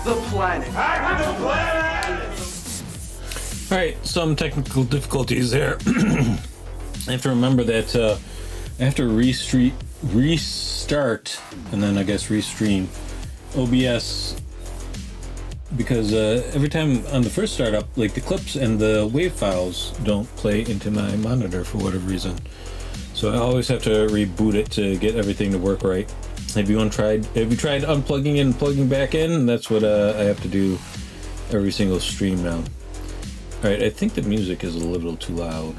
the planet. Hack the planet! Alright, some technical difficulties there. I have to remember that I have to restart and then I guess restream OBS because every time on the first startup, like the clips and the WAV files don't play into my monitor for whatever reason. So I always have to reboot it to get everything to work right. Have you tried unplugging and plugging back in? That's what I have to do every single stream now. Alright, I think the music is a little too loud.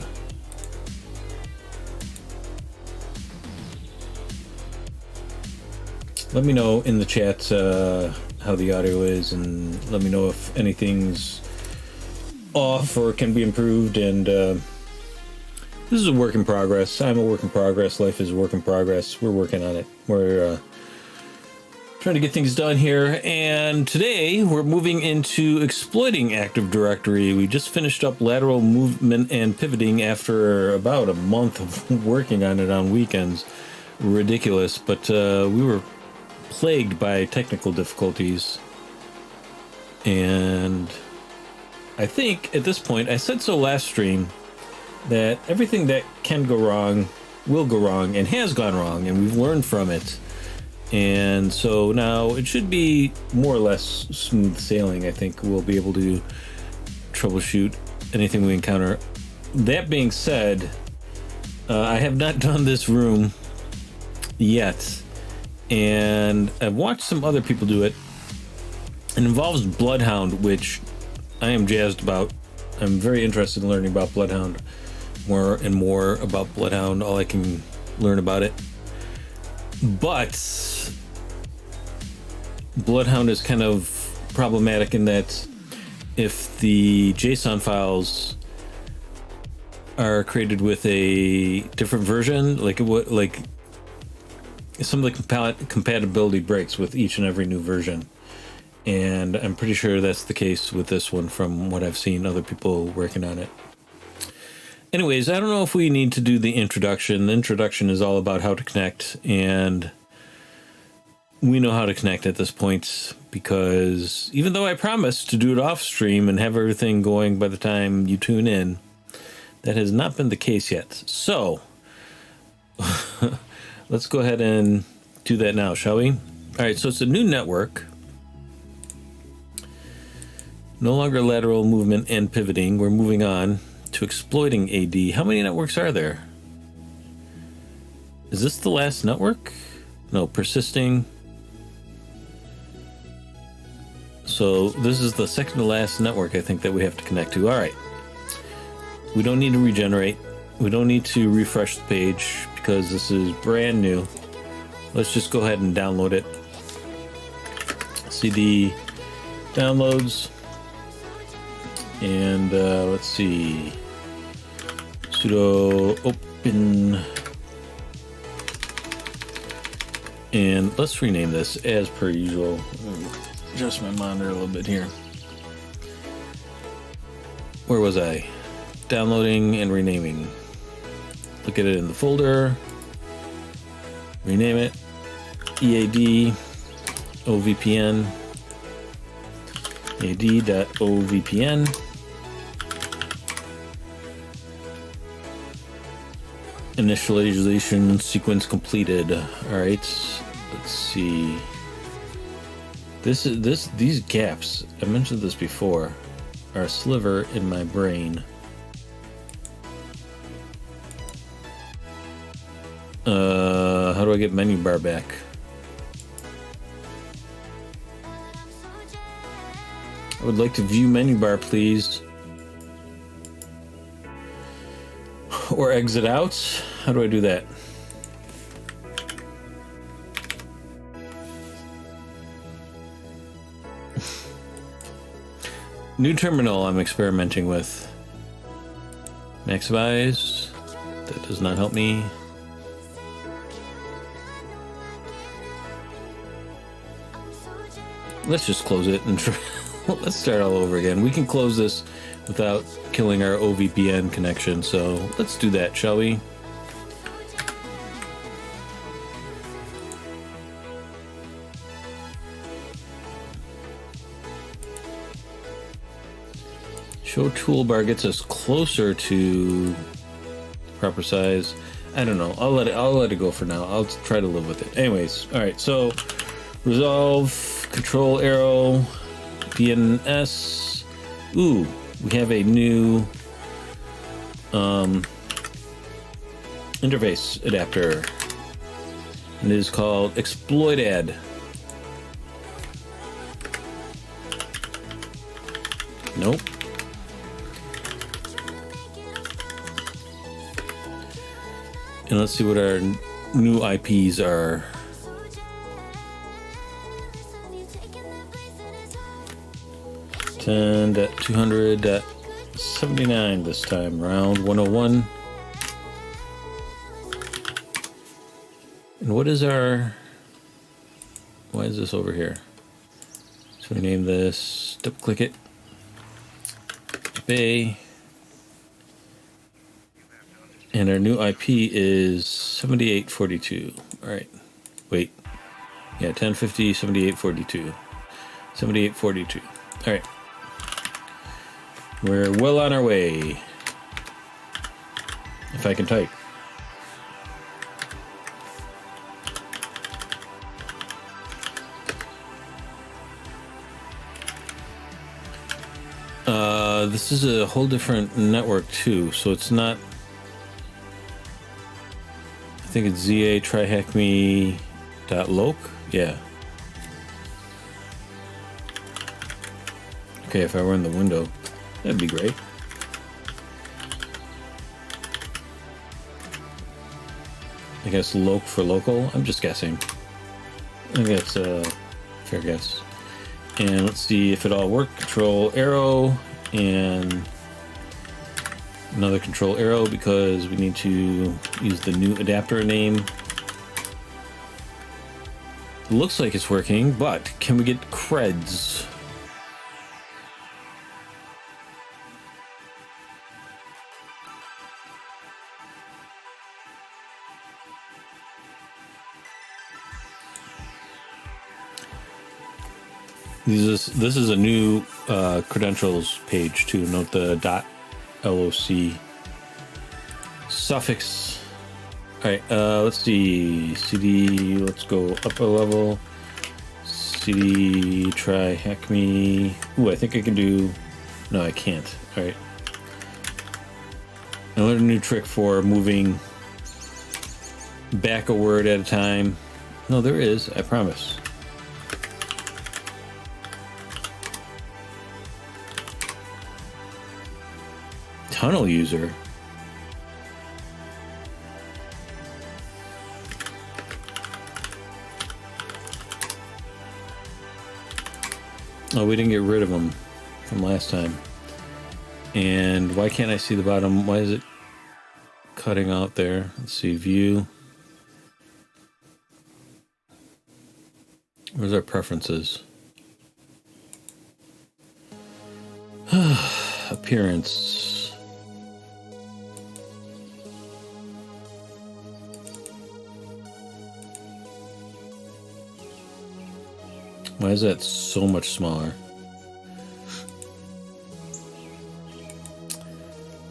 Let me know in the chat how the audio is, and let me know if anything's off or can be improved. And this is a work in progress. I'm a work in progress. Life is a work in progress. We're working on it. We're trying to get things done here. And today we're moving into exploiting Active Directory. We just finished up lateral movement and pivoting after about a month of working on it on weekends. Ridiculous, but we were plagued by technical difficulties, and I think at this point, I said so last stream, that everything that can go wrong will go wrong and has gone wrong, and we've learned from it, and so now it should be more or less smooth sailing. I think we'll be able to troubleshoot anything we encounter. That being said, I have not done this room yet, and I've watched some other people do it. It involves Bloodhound, which I am jazzed about. I'm very interested in learning about Bloodhound, more and more about Bloodhound, all I can learn about it. But Bloodhound is kind of problematic in that if the JSON files are created with a different version, like some of the compatibility breaks with each and every new version, and I'm pretty sure that's the case with this one from what I've seen other people working on it. Anyways, I don't know if we need to do the introduction. The introduction is all about how to connect, and we know how to connect at this point, because even though I promised to do it off stream and have everything going by the time you tune in, that has not been the case yet. So let's go ahead and do that now, shall we? All right, so it's a new network. No longer lateral movement and pivoting. We're moving on to exploiting AD. How many networks are there? Is this the last network? No, persisting. So this is the second to last network, I think, that we have to connect to. All right. We don't need to regenerate. We don't need to refresh the page, because this is brand new. Let's just go ahead and download it. CD downloads, and let's see, sudo open, and let's rename this as per usual. Adjust my monitor a little bit here. Where was I? Downloading and renaming. Look at it in the folder, rename it, EAD, OVPN, EAD.OVPN, initialization sequence completed. All right, let's see. These gaps, I mentioned this before, are a sliver in my brain. How do I get menu bar back? I would like to view menu bar, please. Or exit out. How do I do that? New terminal I'm experimenting with. Maximize. That does not help me. Let's just close it and try. Let's start all over again. We can close this without killing our OVPN connection, so let's do that, shall we? Show toolbar gets us closer to proper size. I don't know. I'll let it go for now. I'll try to live with it. Anyways, all right. So resolve, control arrow, DNS. Ooh, we have a new interface adapter, and it is called Exploitad. Nope. And let's see what our new IPs are. .200.79 this time, round 101. And what is our... Why is this over here? So we name this, double click it. Bay. And our new IP is 7842. All right. Wait. Yeah, 1050, 7842. 7842. All right. We're well on our way. If I can type. This is a whole different network too, so it's not... I think it's za-tryhackme.loc. Yeah. Okay, if I were in the window, that'd be great. I guess loc for local. I'm just guessing. I think that's a fair guess. And let's see if it all worked. Control arrow and another control arrow because we need to use the new adapter name. It looks like it's working, but can we get creds? This is a new credentials page too. Note the .loc suffix. All right, let's see. CD. Let's go up a level. CD. Try hack me. Ooh, I think I can do. No, I can't. All right. I learned a new trick for moving back a word at a time. No, there is. I promise. Tunnel user. Oh, we didn't get rid of them from last time. And why can't I see the bottom? Why is it cutting out there? Let's see, view. Where's our preferences? Appearance. Why is that so much smaller?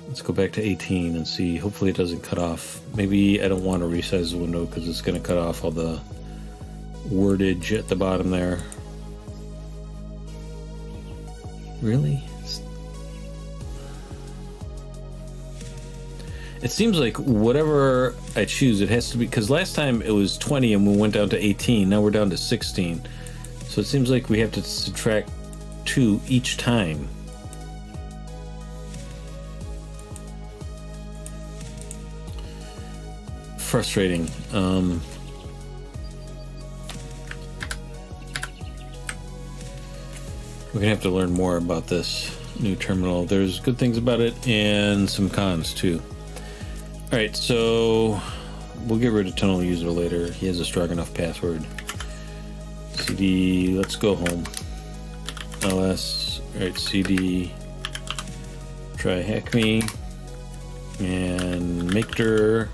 Let's go back to 18 and see. Hopefully it doesn't cut off. Maybe I don't want to resize the window because it's going to cut off all the wordage at the bottom there. Really? It seems like whatever I choose, it has to be, because last time it was 20 and we went down to 18. Now we're down to 16. So it seems like we have to subtract 2 each time. Frustrating. We're gonna have to learn more about this new terminal. There's good things about it and some cons too. All right, so we'll get rid of tunnel user later. He has a strong enough password. CD, let's go home. LS, all right, CD, try hack me, and make dir.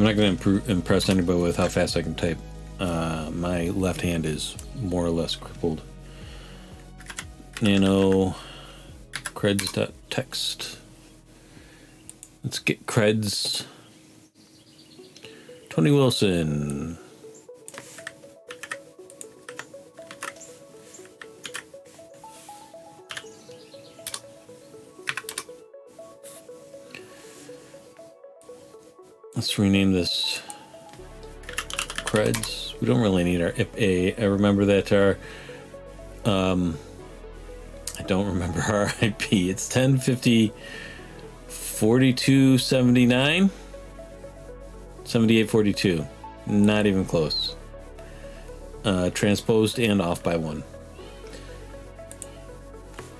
I'm not going to impress anybody with how fast I can type. My left hand is more or less crippled. Nano creds.text. Let's get creds. Tony Wilson. Let's rename this creds. We don't really need our IP. I remember that our I don't remember our IP. It's 1050 4279 7842. Not even close. Transposed and off by 1.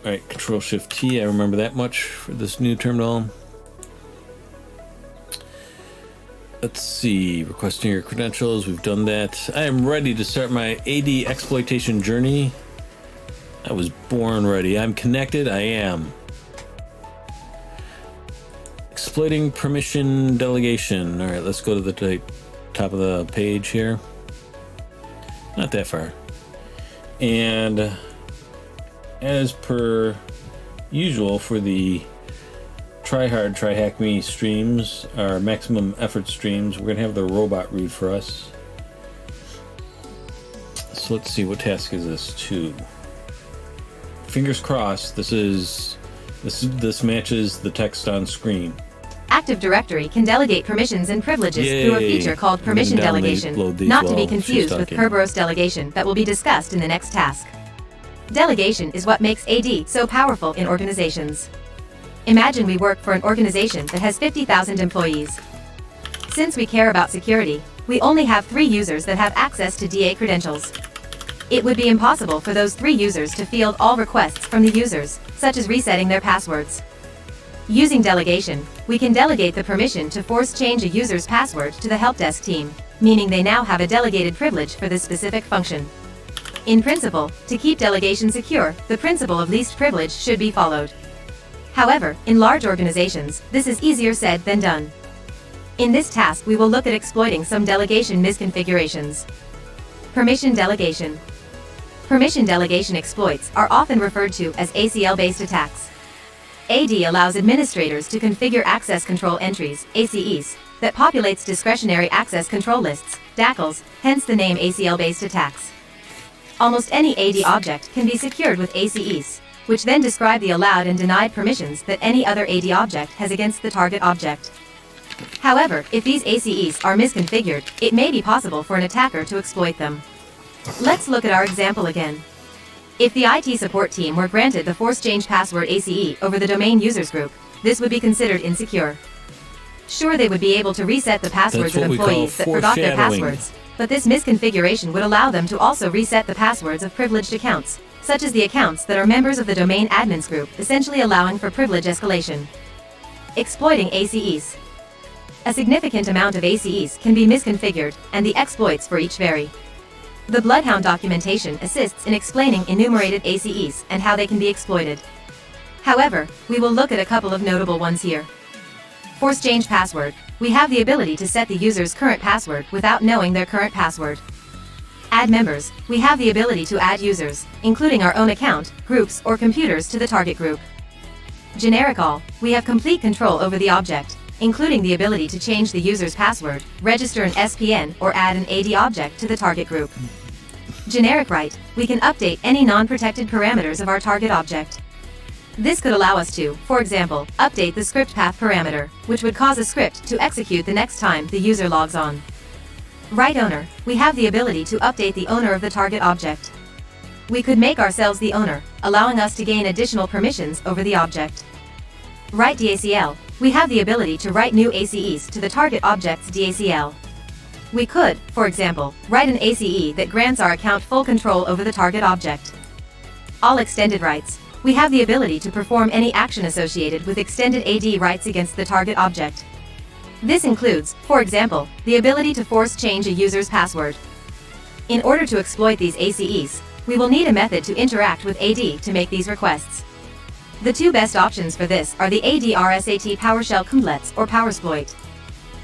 Alright, Control Shift T. I remember that much for this new terminal. Let's see, requesting your credentials, we've done that. I am ready to start my AD exploitation journey. I was born ready. I'm connected, I am. Exploiting permission delegation. All right, let's go to the top of the page here. Not that far. And as per usual for the Try Hard, Try Hack Me streams, our maximum effort streams, we're gonna have the robot read for us. So let's see, what task is this? 2. Fingers crossed. This matches the text on screen. Active Directory can delegate permissions and privileges through a feature called permission delegation, not to be confused with Kerberos delegation that will be discussed in the next task. Delegation is what makes AD so powerful in organizations. Imagine we work for an organization that has 50,000 employees. Since we care about security, we only have 3 users that have access to DA credentials. It would be impossible for those 3 users to field all requests from the users, such as resetting their passwords. Using delegation, we can delegate the permission to force change a user's password to the help desk team, meaning they now have a delegated privilege for this specific function. In principle, to keep delegation secure, the principle of least privilege should be followed. However, in large organizations, this is easier said than done. In this task, we will look at exploiting some delegation misconfigurations. Permission delegation. Permission delegation exploits are often referred to as ACL-based attacks. AD allows administrators to configure access control entries, ACEs, that populates discretionary access control lists, DACLs, hence the name ACL-based attacks. Almost any AD object can be secured with ACEs, which then describe the allowed and denied permissions that any other AD object has against the target object. However, if these ACEs are misconfigured, it may be possible for an attacker to exploit them. Let's look at our example again. If the IT support team were granted the force change password ACE over the domain users group, this would be considered insecure. Sure, they would be able to reset the passwords of employees that forgot their passwords, but this misconfiguration would allow them to also reset the passwords of privileged accounts, such as the accounts that are members of the domain admins group, essentially allowing for privilege escalation. Exploiting ACEs. A significant amount of ACEs can be misconfigured, and the exploits for each vary. The Bloodhound documentation assists in explaining enumerated ACEs and how they can be exploited. However, we will look at a couple of notable ones here. Force change password. We have the ability to set the user's current password without knowing their current password. Add members. We have the ability to add users, including our own account, groups, or computers to the target group. Generic all. We have complete control over the object, including the ability to change the user's password, register an SPN, or add an AD object to the target group. Generic write. We can update any non-protected parameters of our target object. This could allow us to, for example, update the script path parameter, which would cause a script to execute the next time the user logs on. Write owner. We have the ability to update the owner of the target object. We could make ourselves the owner, allowing us to gain additional permissions over the object. Write DACL. We have the ability to write new ACEs to the target object's DACL. We could, for example, write an ACE that grants our account full control over the target object. All extended writes. We have the ability to perform any action associated with extended AD writes against the target object. This includes, for example, the ability to force change a user's password. In order to exploit these ACEs, we will need a method to interact with AD to make these requests. The 2 best options for this are the AD RSAT PowerShell Cumblets or PowerSploit.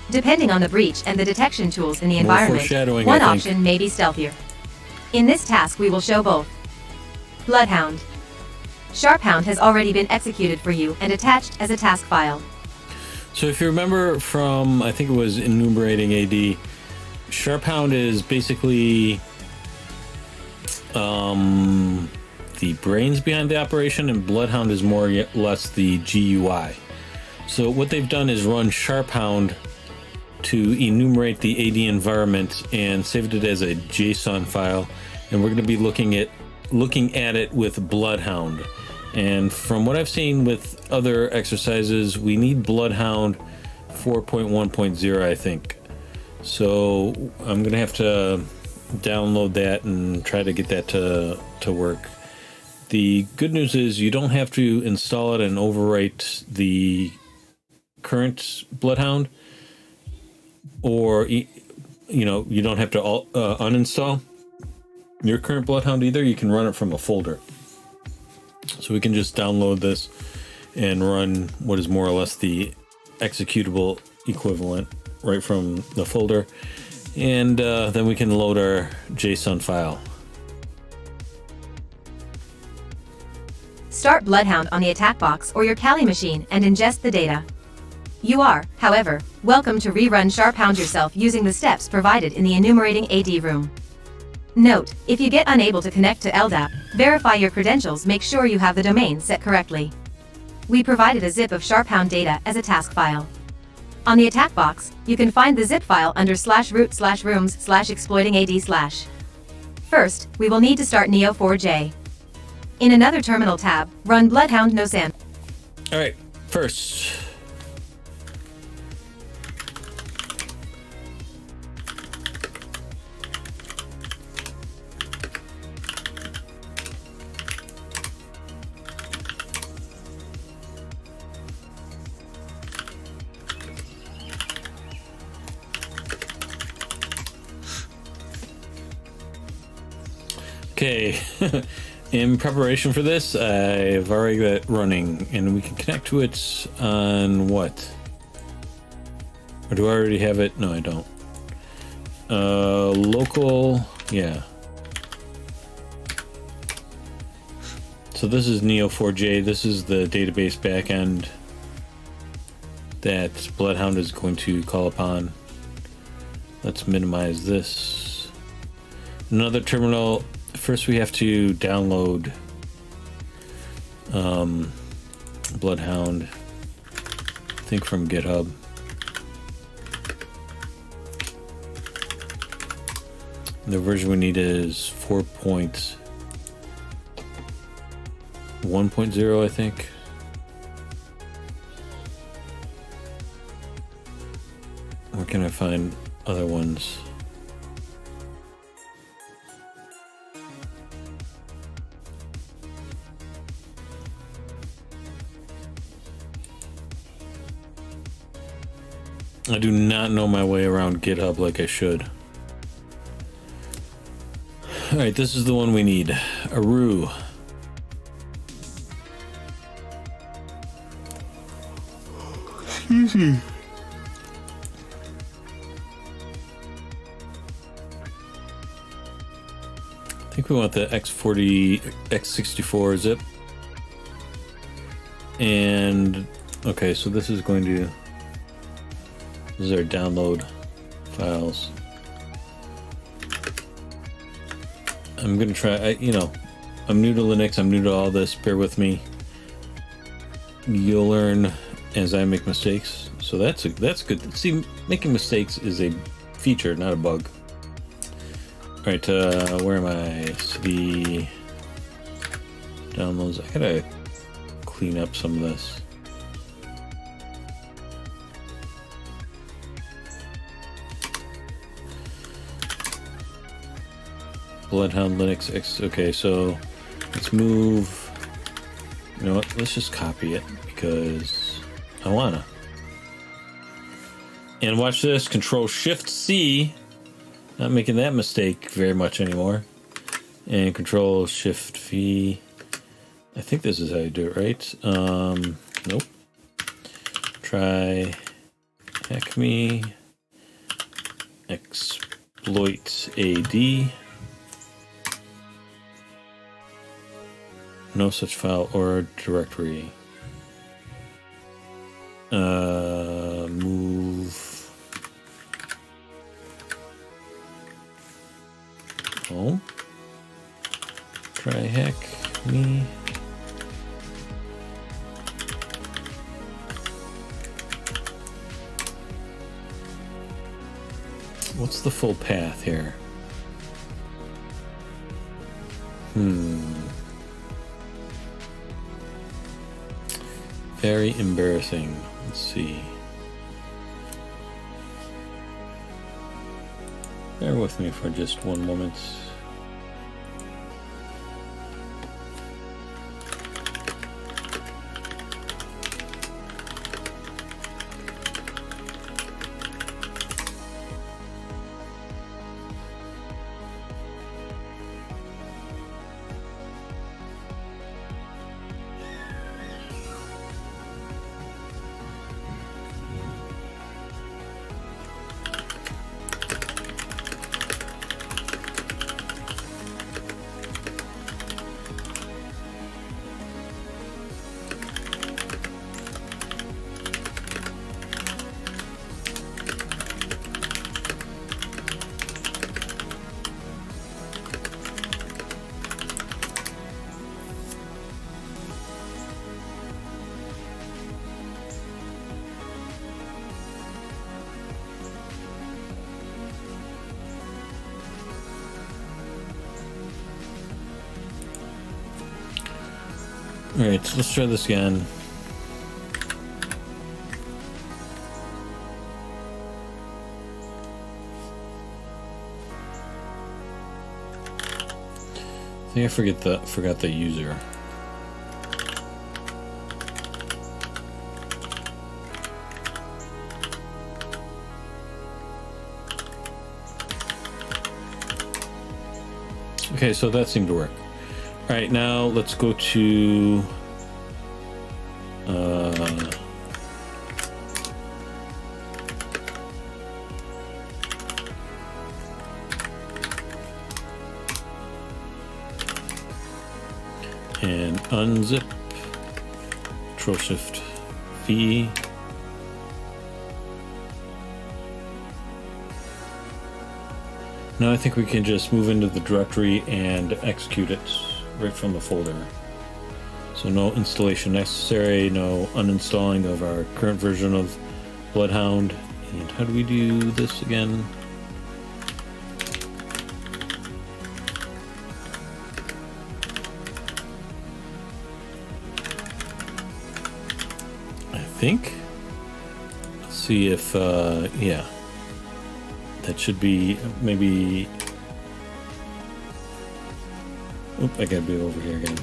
Depending on the breach and the detection tools in the More environment, foreshadowing, one I think. option may be stealthier. In this task we will show both. Bloodhound. Sharphound has already been executed for you and attached as a task file. So if you remember from, I think it was enumerating AD, Sharphound is basically the brains behind the operation, and Bloodhound is more or less the GUI. So what they've done is run Sharphound to enumerate the AD environment and saved it as a JSON file, and we're going to be looking at it with Bloodhound. And from what I've seen with other exercises, we need Bloodhound 4.1.0, I think. So I'm going to have to download that and try to get that to work. The good news is you don't have to install it and overwrite the current Bloodhound, or you don't have to uninstall your current Bloodhound either. You can run it from a folder. So we can just download this and run what is more or less the executable equivalent right from the folder, and then we can load our JSON file. Start Bloodhound on the attack box or your Kali machine and ingest the data. You are, however, welcome to rerun Sharphound yourself using the steps provided in the enumerating AD room. Note, if you get unable to connect to LDAP, verify your credentials, make sure you have the domain set correctly. We provided a zip of Sharphound data as a task file. On the attack box, you can find the zip file under /root/rooms/exploiting-AD/. First, we will need to start Neo4j. In another terminal tab, run Bloodhound nosan. All right, first. Okay, in preparation for this, I've already got it running, and we can connect to it on what? Or do I already have it? No, I don't. Local, yeah. So this is Neo4j. This is the database backend that Bloodhound is going to call upon. Let's minimize this. Another terminal. First, we have to download Bloodhound, I think from GitHub. The version we need is 4.1.0, I think. Where can I find other ones? I do not know my way around GitHub like I should. Alright, this is the one we need. Aru. Excuse me. I think we want the X40, X64 zip. And, okay, so this is going to... These are download files. I'm gonna try, I'm new to Linux, I'm new to all this, bear with me. You'll learn as I make mistakes, so that's good. See, making mistakes is a feature, not a bug. Alright, where am I? CD downloads. I gotta clean up some of this. Bloodhound Linux X. Okay, so let's move. You know what? Let's just copy it because I wanna. And watch this. Control Shift C. Not making that mistake very much anymore. And Control Shift V. I think this is how you do it, right? Nope. Try hack me, exploit AD. No such file or directory. Move home. Try hack me. What's the full path here? Very embarrassing. Let's see. Bear with me for just one moment. Alright, so let's try this again. I think I forgot the user. Okay, so that seemed to work. All right, now let's go to and unzip, Control Shift V. Now I think we can just move into the directory and execute it right from the folder. So no installation necessary, no uninstalling of our current version of Bloodhound. And how do we do this again? I think. Let's see if, yeah. That should be maybe. Oop, I gotta be over here again.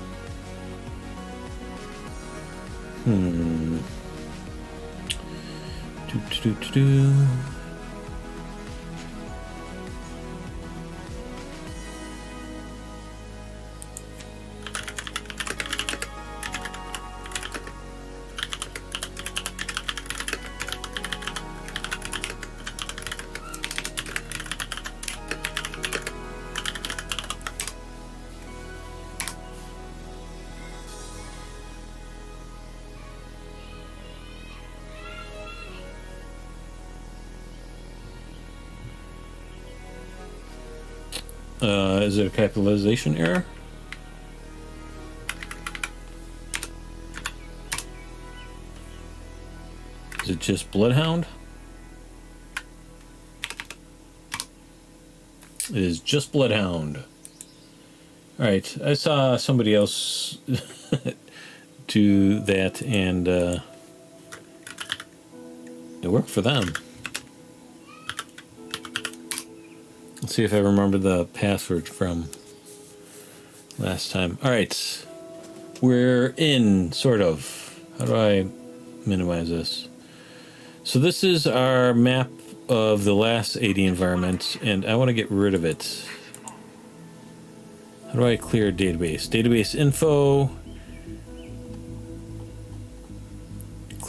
Do. Is it a capitalization error? Is it just Bloodhound? It is just Bloodhound. Alright, I saw somebody else do that and it worked for them. Let's see if I remember the password from last time. All right, we're in, sort of. How do I minimize this? So this is our map of the last AD environment, and I want to get rid of it. How do I clear database? Database info.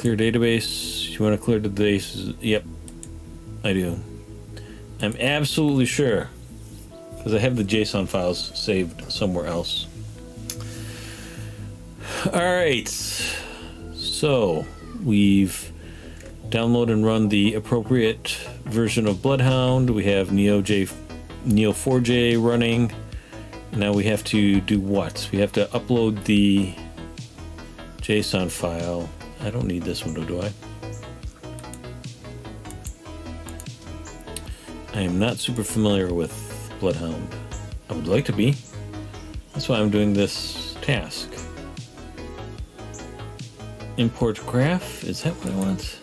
Clear database. You want to clear the database? Yep, I do. I'm absolutely sure, because I have the JSON files saved somewhere else. Alright, so we've downloaded and run the appropriate version of Bloodhound. We have Neo4j running. Now we have to do what? We have to upload the JSON file. I don't need this window, do I? I am not super familiar with Bloodhound. I would like to be. That's why I'm doing this task. Import graph? Is that what I want?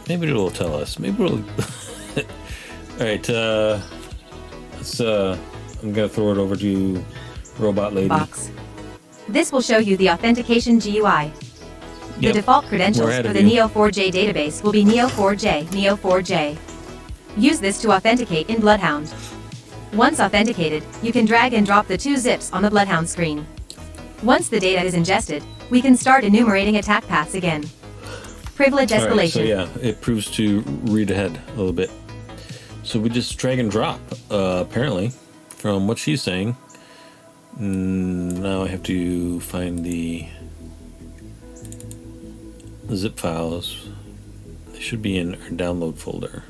Maybe it'll tell us. Maybe it'll... Alright, let's, I'm gonna throw it over to Robot Lady. Box. This will show you the authentication GUI. The default credentials for the Neo4j database will be Neo4j, Neo4j. Use this to authenticate in Bloodhound. Once authenticated, you can drag and drop the 2 zips on the Bloodhound screen. Once the data is ingested, we can start enumerating attack paths again. Privilege escalation. Right, so yeah, it proves to read ahead a little bit. So we just drag and drop, apparently, from what she's saying. Now I have to find the zip files. They should be in our download folder.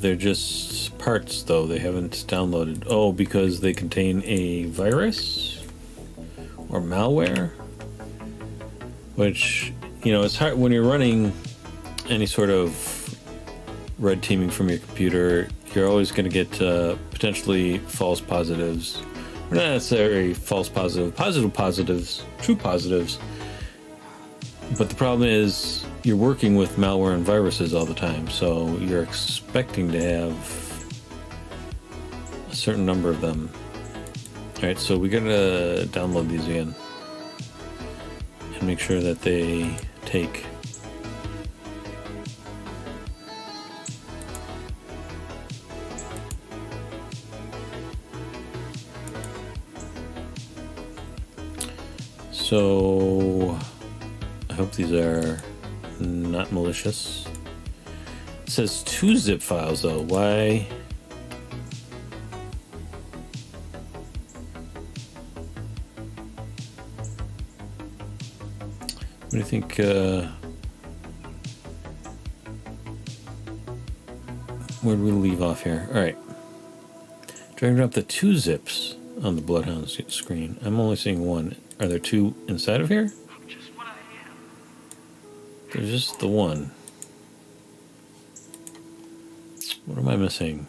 They're just parts, though. They haven't downloaded. Oh, because they contain a virus or malware, which, you know, it's hard when you're running any sort of red teaming from your computer. You're always going to get potentially false positives. Or not necessarily false positive, positives, true positives. But the problem is you're working with malware and viruses all the time, so you're expecting to have a certain number of them. Alright, so we gotta download these again and make sure that they take. So I hope these are not malicious. It says 2 zip files though. Why? What do you think? Where do we leave off here? All right. Drag and drop the 2 zips on the Bloodhound screen. I'm only seeing 1. Are there 2 inside of here? There's just the 1. What am I missing?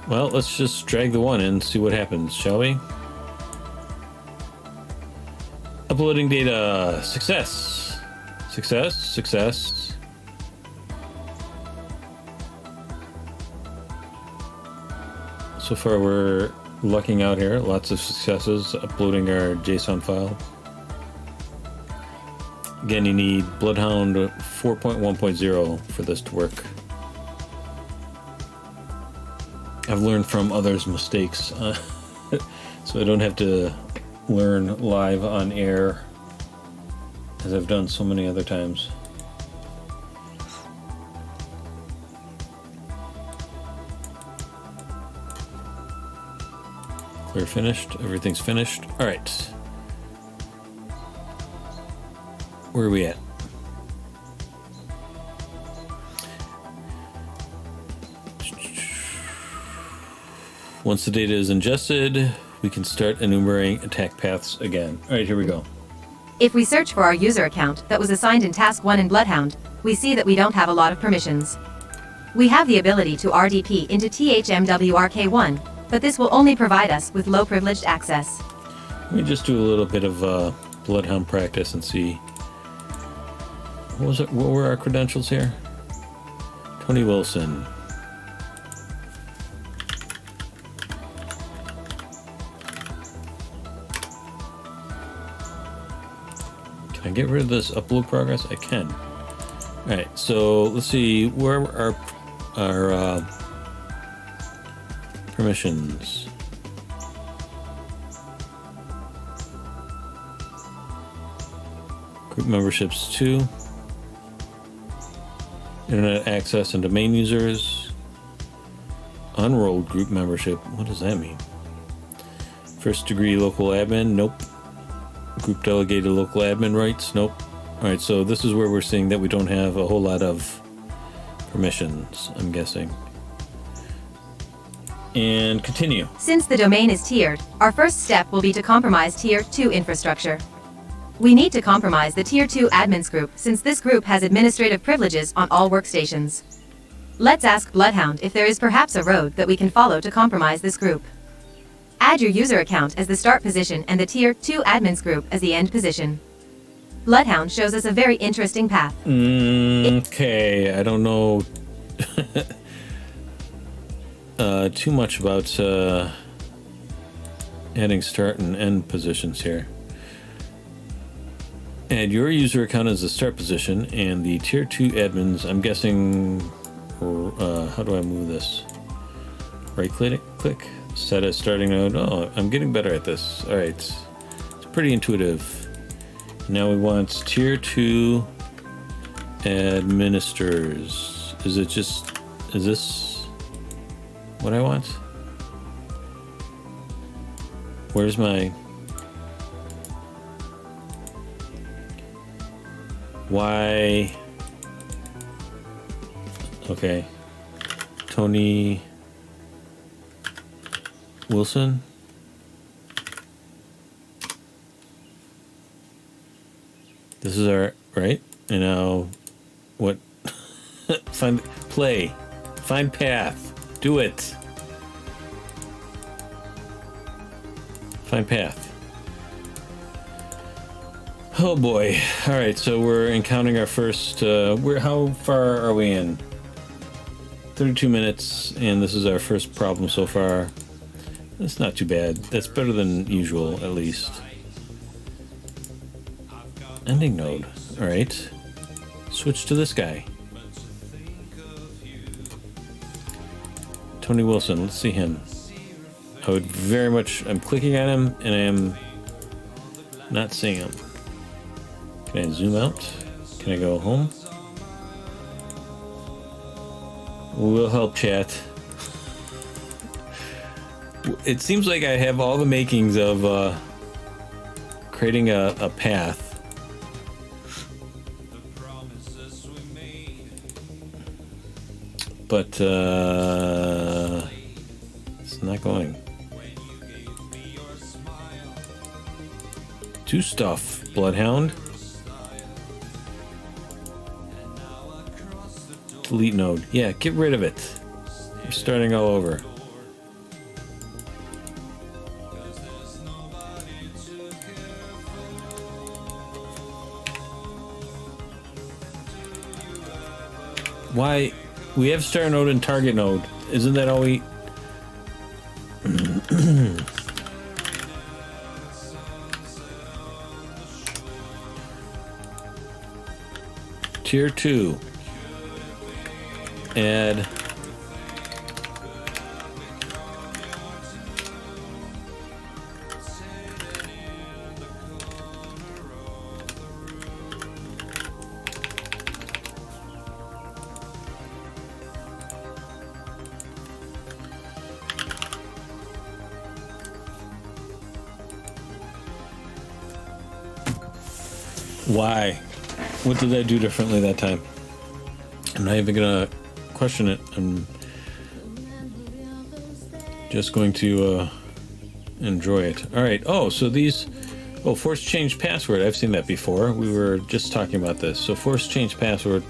Well, let's just drag the 1 in and see what happens, shall we? Uploading data. Success. Success. Success. So far we're lucking out here. Lots of successes uploading our JSON file. Again, you need Bloodhound 4.1.0 for this to work. I've learned from others' mistakes, so I don't have to learn live on air as I've done so many other times. Clear finished. Everything's finished. All right. Where are we at? Once the data is ingested, we can start enumerating attack paths again. All right, here we go. If we search for our user account that was assigned in Task 1 in Bloodhound, we see that we don't have a lot of permissions. We have the ability to RDP into THMWRK1, but this will only provide us with low-privileged access. Let me just do a little bit of Bloodhound practice and see. What was it? What were our credentials here? Tony Wilson. Can I get rid of this upload progress? I can. Alright, so let's see where our permissions. Group memberships 2. Internet access and domain users. Unrolled group membership. What does that mean? First degree local admin. Nope. Group delegated local admin rights. Nope. Alright, so this is where we're seeing that we don't have a whole lot of permissions, I'm guessing. And continue. Since the domain is tiered, our first step will be to compromise Tier 2 infrastructure. We need to compromise the Tier 2 admins group since this group has administrative privileges on all workstations. Let's ask Bloodhound if there is perhaps a road that we can follow to compromise this group. Add your user account as the start position and the Tier 2 admins group as the end position. Bloodhound shows us a very interesting path. Okay, I don't know too much about adding start and end positions here. Add your user account as the start position and the Tier 2 admins, I'm guessing, how do I move this? Right click, set as starting node. Oh, I'm getting better at this. All right, it's pretty intuitive. Now we want Tier 2 administrators. Is this what I want? Where's my... Why? Okay. Tony Wilson. This is our right. And now, what? Find path. Do it. Find path. Oh boy. All right, so we're encountering our first, how far are we in? 32 minutes, and this is our first problem so far. That's not too bad. That's better than usual, at least. Ending node. All right. Switch to this guy. Tony Wilson, let's see him. I would very much, I'm clicking on him, and I am not seeing him. Can I zoom out? Can I go home? We'll help chat. It seems like I have all the makings of creating a path. But it's not going. Do stuff, Bloodhound. Delete node. Yeah, get rid of it. You're starting all over. Why? We have start node and target node. Isn't that all we... Tier 2. Add why? What did I do differently that time? I'm not even gonna question it. I'm just going to enjoy it. All right. Oh, so these... Oh, force change password. I've seen that before. We were just talking about this. So force change password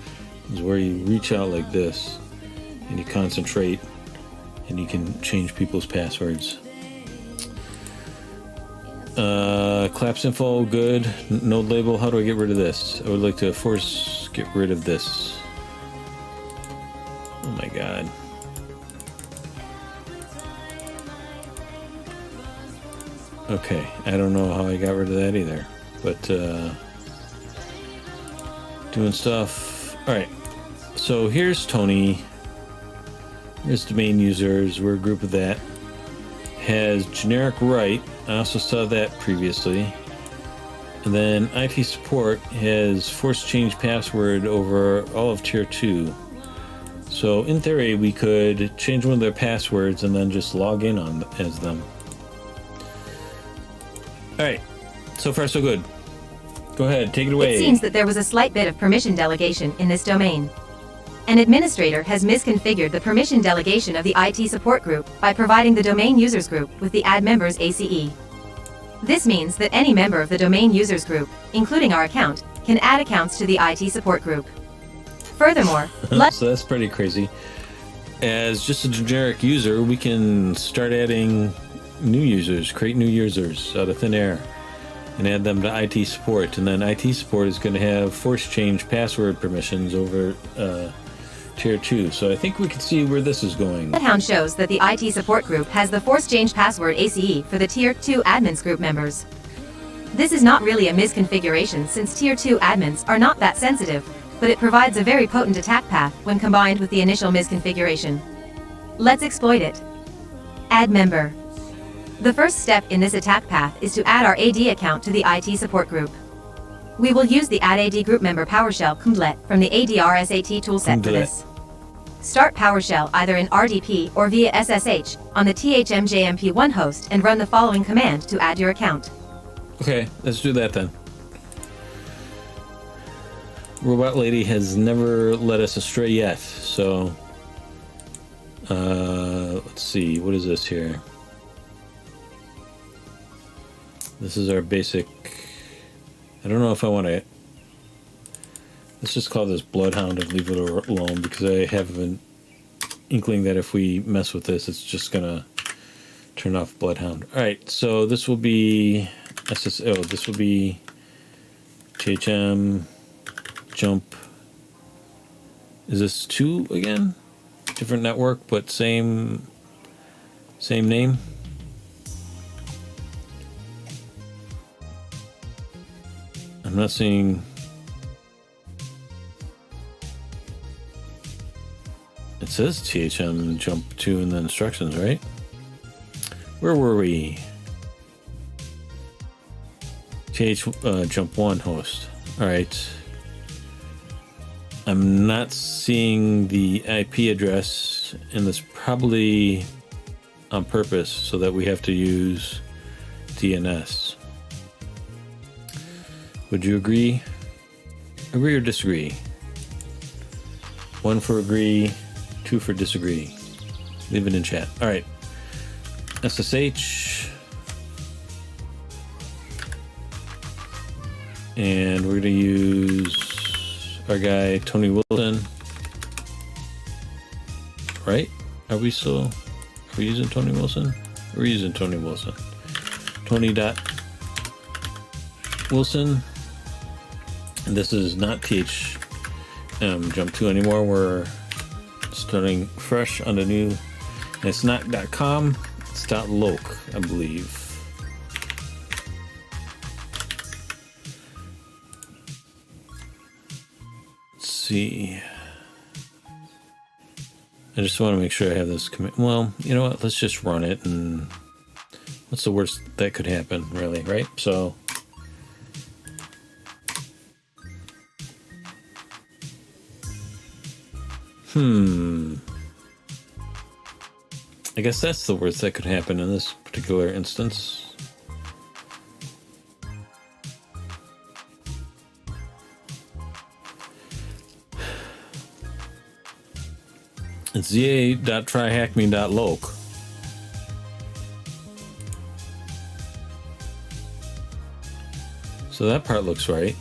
is where you reach out like this and you concentrate and you can change people's passwords. Collapse info, good. Node label, how do I get rid of this? I would like to force get rid of this. Oh my god. Okay, I don't know how I got rid of that either. But Doing stuff. All right. So here's Tony. Here's domain users. We're a group of that. Has generic right. I also saw that previously. And then IT support has force change password over all of tier 2. So in theory, we could change one of their passwords and then just log in on as them. All right. So far, so good. Go ahead, take it away. It seems that there was a slight bit of permission delegation in this domain. An administrator has misconfigured the permission delegation of the IT support group by providing the domain users group with the add members ACE. This means that any member of the domain users group, including our account, can add accounts to the IT support group. Furthermore, so that's pretty crazy. As just a generic user, we can start adding new users, create new users out of thin air, and add them to IT support. And then IT support is going to have force change password permissions over tier 2. So I think we can see where this is going. Bloodhound shows that the IT support group has the force change password ACE for the tier 2 admins group members. This is not really a misconfiguration since tier 2 admins are not that sensitive, but it provides a very potent attack path when combined with the initial misconfiguration. Let's exploit it. Add member. The first step in this attack path is to add our AD account to the IT support group. We will use the Add AD group member PowerShell Kumblet from the ADRSAT toolset for this. Start PowerShell either in RDP or via SSH on the THMJMP1 host and run the following command to add your account. Okay, let's do that then. Robot Lady has never led us astray yet, so let's see, what is this here? This is our basic. I don't know if I want to. Let's just call this Bloodhound and leave it alone because I have an inkling that if we mess with this, it's just gonna turn off Bloodhound. All right, so this will be SSO. This will be THM jump. Is this 2 again? Different network, but same name. I'm not seeing. It says THM jump 2 in the instructions, right? Where were we? Jump 1 host. All right. I'm not seeing the IP address, and that's probably on purpose so that we have to use DNS. Would you agree? Agree or disagree? 1 for agree, 2 for disagree. Leave it in chat. All right. SSH. And we're going to use our guy, Tony Wilson. Right? Are we using Tony Wilson? We're using Tony Wilson. Tony.Wilson. And this is not Jump 2 anymore. We're starting fresh on the new. And it's not .com, it's .loc, I believe. Let's see. I just want to make sure I have this commit. Well, you know what? Let's just run it, and what's the worst that could happen, really, right? So. I guess that's the worst that could happen in this particular instance. It's za.tryhackme.loc. So that part looks right.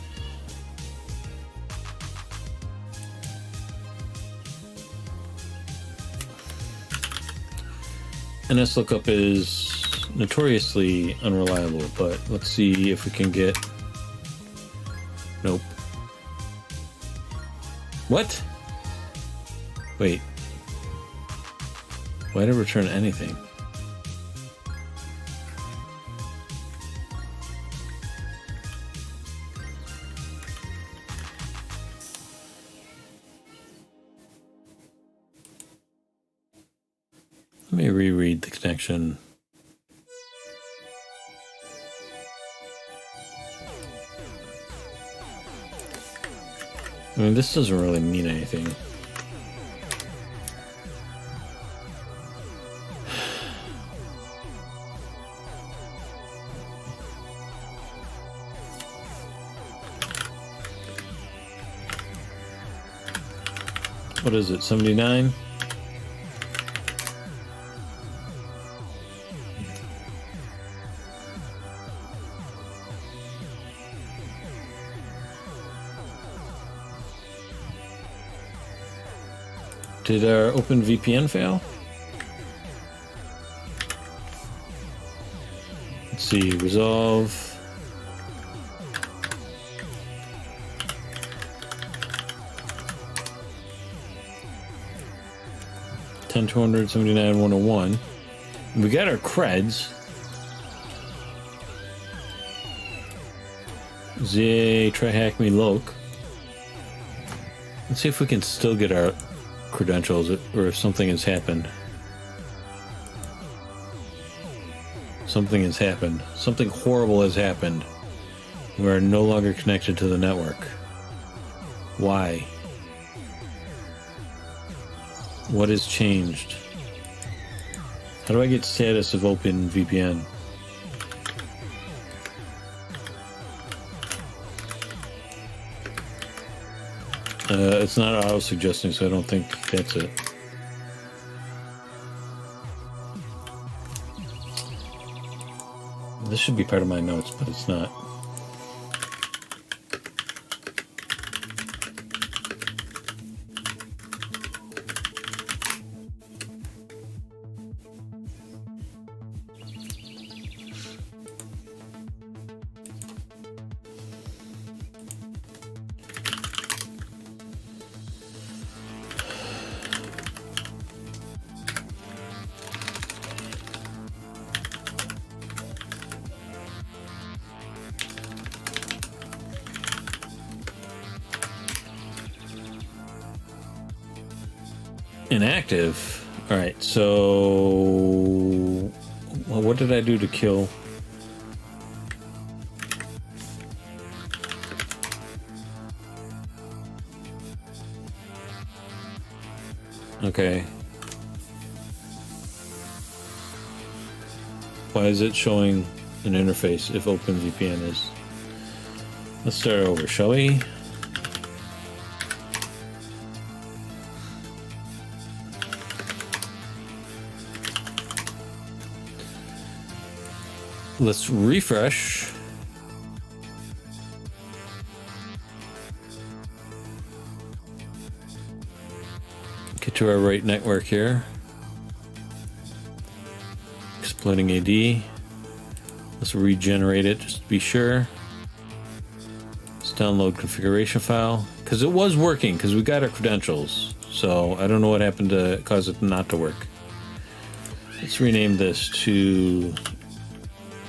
NS lookup is notoriously unreliable, but let's see if we can get. Nope. What? Wait. Why did it return anything? Let me reread the connection. I mean, this doesn't really mean anything. What is it, 79? Did our OpenVPN fail? Let's see, resolve. $10,279,101. We got our creds. Zay, try hack me loc. Let's see if we can still get our credentials or if something has happened. Something has happened. Something horrible has happened. We are no longer connected to the network. Why? What has changed? How do I get status of OpenVPN? It's not auto-suggesting, so I don't think that's it. This should be part of my notes, but it's not. Inactive. All right, so well, what did I do to kill? Okay. Why is it showing an interface if OpenVPN is? Let's start over, shall we? Let's refresh. Get to our right network here. Exploiting AD. Let's regenerate it just to be sure. Let's download configuration file. Because it was working, because we got our credentials. So I don't know what happened to cause it not to work. Let's rename this to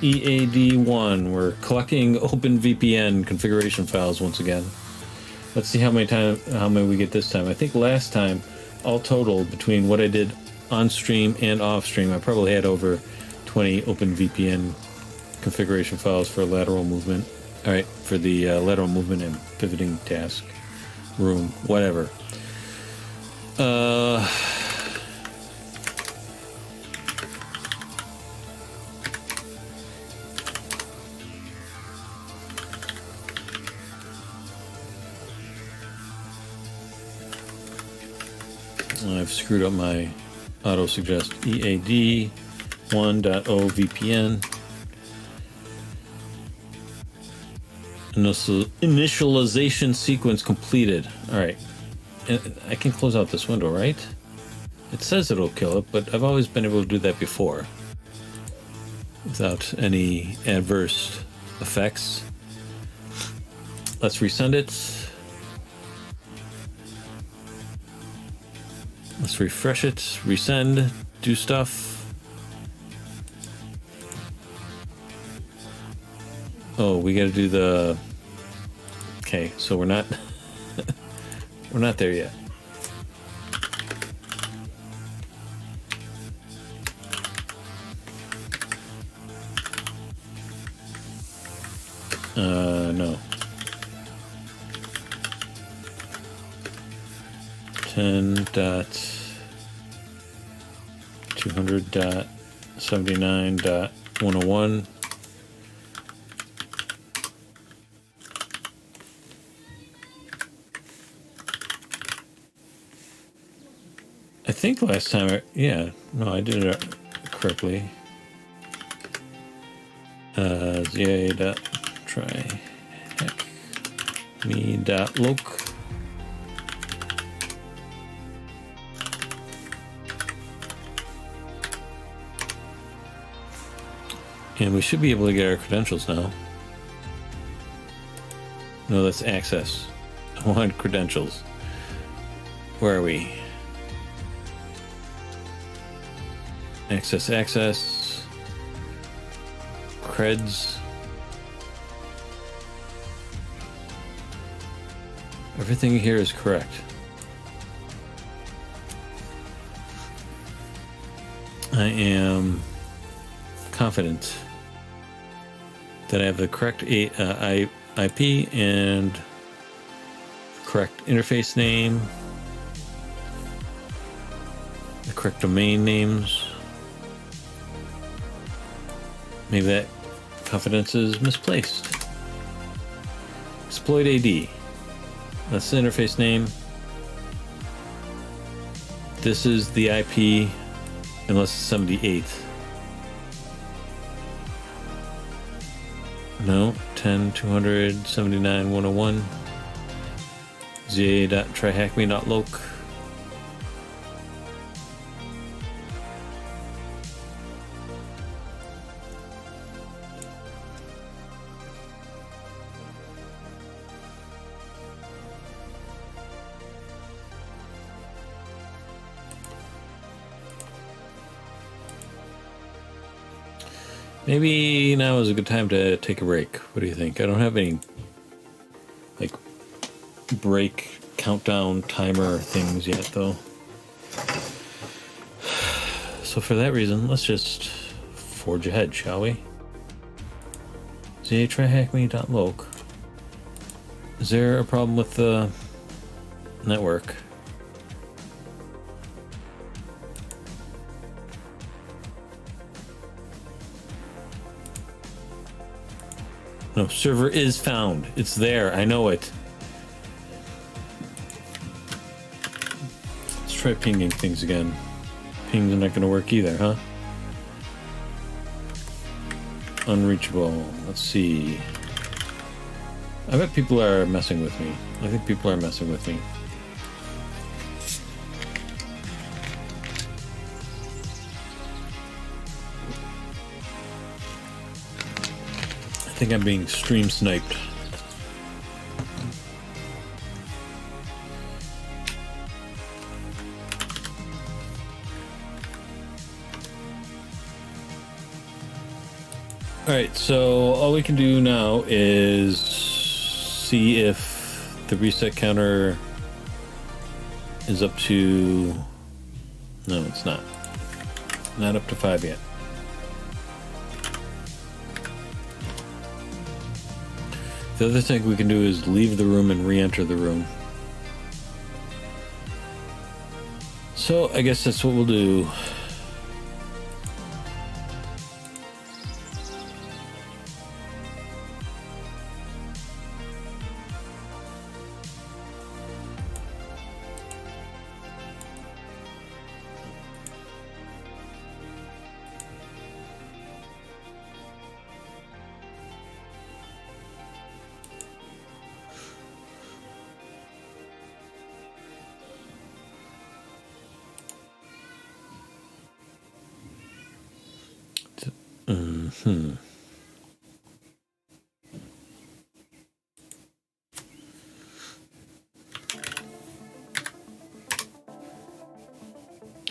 EAD1. We're collecting OpenVPN configuration files once again. Let's see how many we get this time. I think last time, all total, between what I did on stream and off stream, I probably had over 20 OpenVPN configuration files for lateral movement. All right, for the lateral movement and pivoting task, room, whatever. I've screwed up my auto-suggest EAD1.ovpn. Initialization sequence completed. Alright. I can close out this window, right? It says it'll kill it, but I've always been able to do that before without any adverse effects. Let's resend it. Let's refresh it, resend, do stuff. Oh, we gotta do the... Okay, so we're not... we're not there yet. No. 10.200.79.101. I think last time, I did it correctly. ZA.try.me.loc. And we should be able to get our credentials now. No, that's access. I want credentials. Where are we? Access. Creds. Everything here is correct. I am confident that I have the correct IP and correct interface name, the correct domain names. Maybe that confidence is misplaced. Exploit AD. That's the interface name. This is the IP, unless it's 78th. No, 10.200.79.101. ZA.tryhackme.loc. Maybe now is a good time to take a break. What do you think? I don't have any like break countdown timer things yet though. So for that reason, let's just forge ahead, shall we? ZA.tryhackme.loc. Is there a problem with the network? No, server is found. It's there. I know it. Let's try pinging things again. Pings are not going to work either, huh? Unreachable. Let's see. I bet people are messing with me. I think people are messing with me. I think I'm being stream sniped. Alright, so all we can do now is see if the reset counter is up to... No, it's not. Not up to 5 yet. The other thing we can do is leave the room and re-enter the room. So I guess that's what we'll do.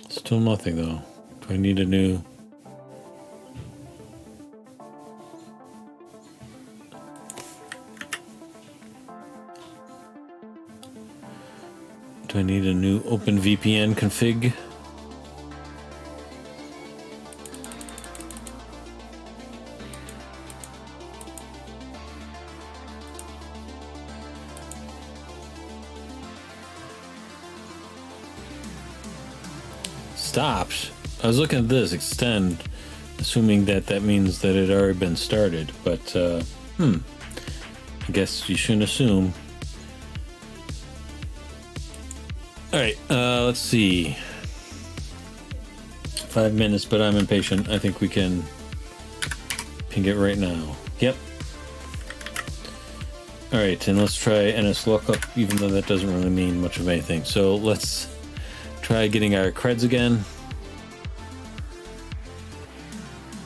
Still nothing though. Do I need a new... Do I need a new OpenVPN config? stopped. I was looking at this, extend, assuming that that means that it had already been started, but, I guess you shouldn't assume. Alright, let's see. 5 minutes, but I'm impatient. I think we can ping it right now. Yep. Alright, and let's try NS lookup, even though that doesn't really mean much of anything. So let's try getting our creds again.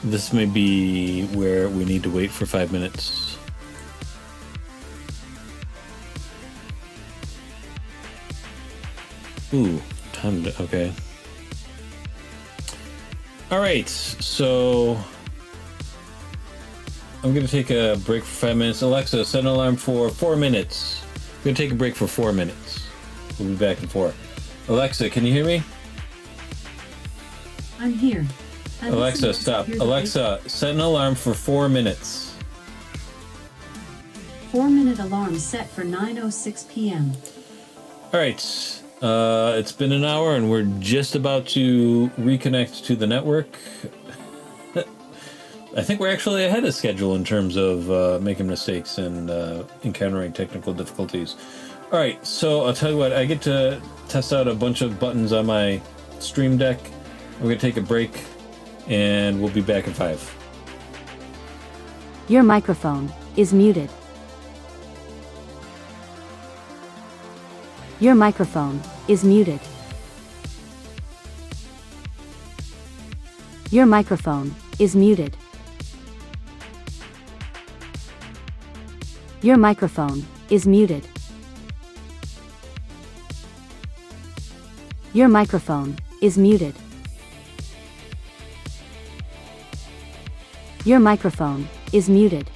This may be where we need to wait for 5 minutes. Ooh, time to, okay. Alright, so I'm gonna take a break for 5 minutes. Alexa, set an alarm for 4 minutes. I'm gonna take a break for 4 minutes. We'll be back in 4. Alexa, can you hear me? I'm here. Alexa, stop. Alexa, set an alarm for 4 minutes. 4-minute alarm set for 9:06 p.m. Alright, it's been an hour and we're just about to reconnect to the network. I think we're actually ahead of schedule in terms of making mistakes and encountering technical difficulties. Alright, so I'll tell you what, I get to test out a bunch of buttons on my Stream Deck. We're going to take a break and we'll be back in 5. Your microphone is muted. Your microphone is muted. Your microphone is muted. Your microphone is muted. Your microphone is muted. Your microphone is muted.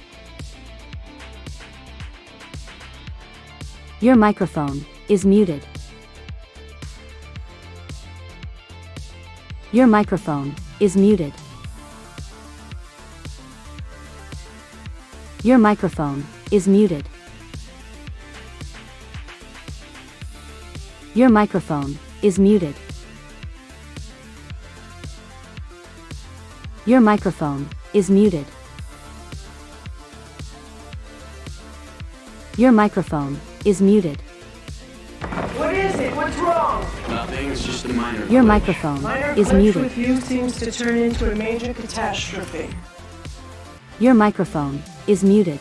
Your microphone is muted. Your microphone is muted. Your microphone is muted. Your microphone is muted. Your microphone is muted. Your microphone is muted. What is it? What's wrong? Nothing, it's just a minor Your glitch. microphone Minor is glitch muted. with you seems to turn into a major catastrophe. Your microphone is muted.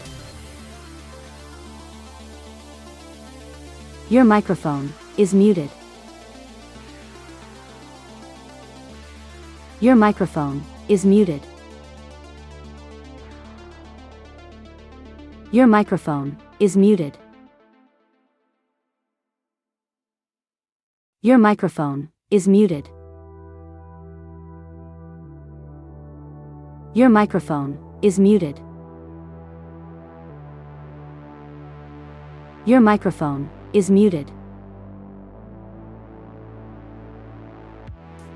Your microphone is muted. Your microphone is muted. Your microphone is muted. Your microphone is muted. Your microphone is muted. Your microphone is muted.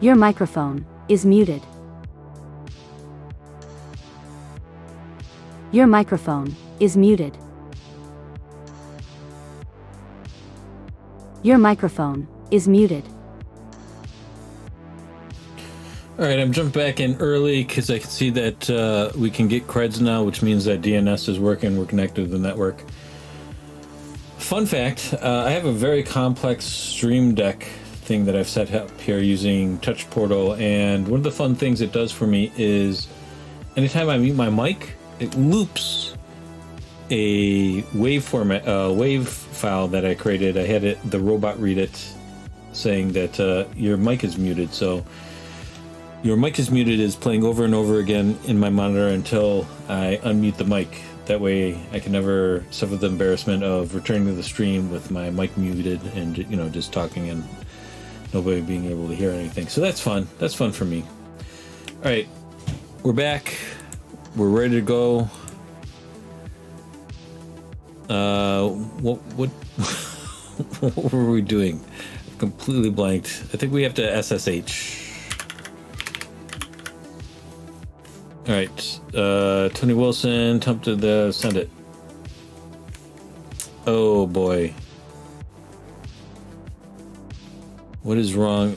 Your microphone is muted. Your microphone is muted. Your microphone is muted. Alright, I'm jumping back in early because I can see that we can get creds now, which means that DNS is working, we're connected to the network. Fun fact, I have a very complex Stream Deck thing that I've set up here using Touch Portal, and one of the fun things it does for me is anytime I mute my mic, it loops a wave file that I created. I had the robot read it, saying that your mic is muted. So your mic is muted is playing over and over again in my monitor until I unmute the mic. That way I can never suffer the embarrassment of returning to the stream with my mic muted and, you know, just talking and nobody being able to hear anything. So that's fun. That's fun for me. All right, we're back. We're ready to go. What what were we doing? Completely blanked. I think we have to SSH. All right, Tony Wilson, send it. Oh boy. What is wrong?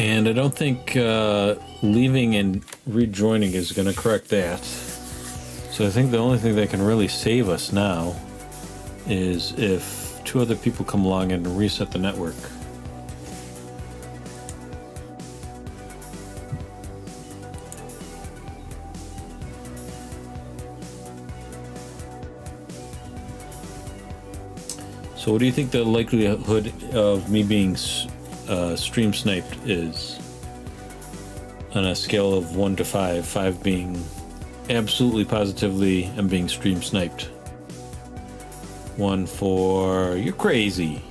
And I don't think leaving and rejoining is going to correct that. So I think the only thing that can really save us now is if 2 other people come along and reset the network. So what do you think the likelihood of me being stream sniped is on a scale of 1 to 5, 5 being absolutely positively I'm being stream sniped? 1 for you're crazy.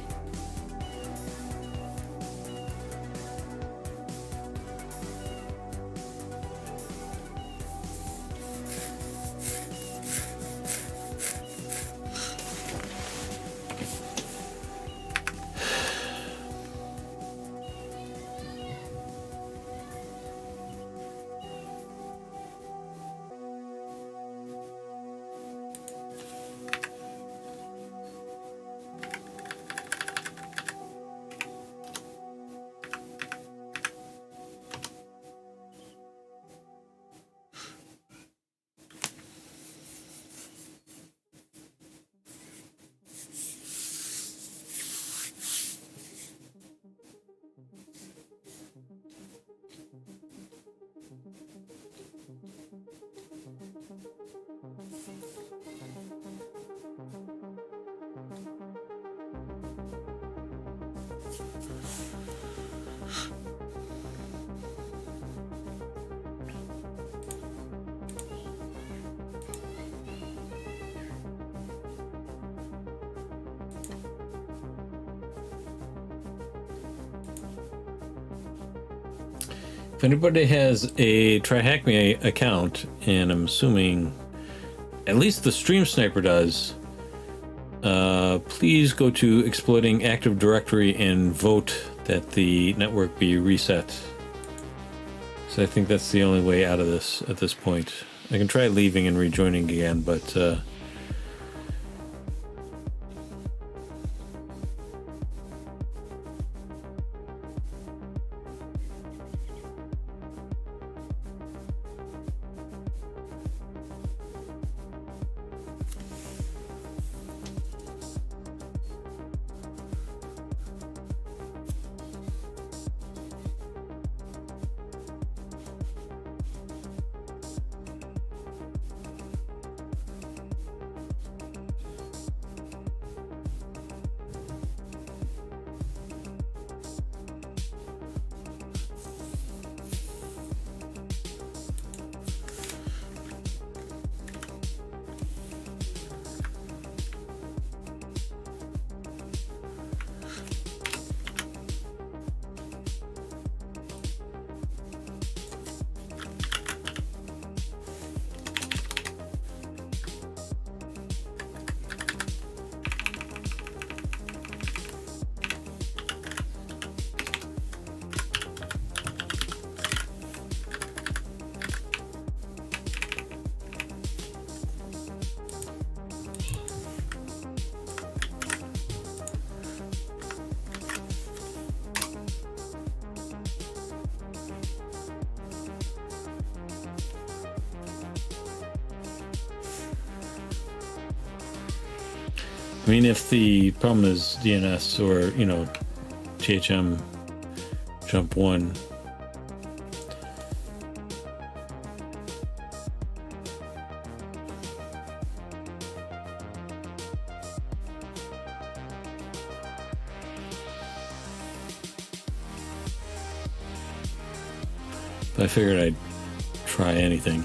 If anybody has a Try Hack Me account, and I'm assuming at least the Stream Sniper does, please go to Exploiting Active Directory and vote that the network be reset. So I think that's the only way out of this at this point. I can try leaving and rejoining again, but I mean, if the problem is DNS or, you know, THM jump 1, I figured I'd try anything.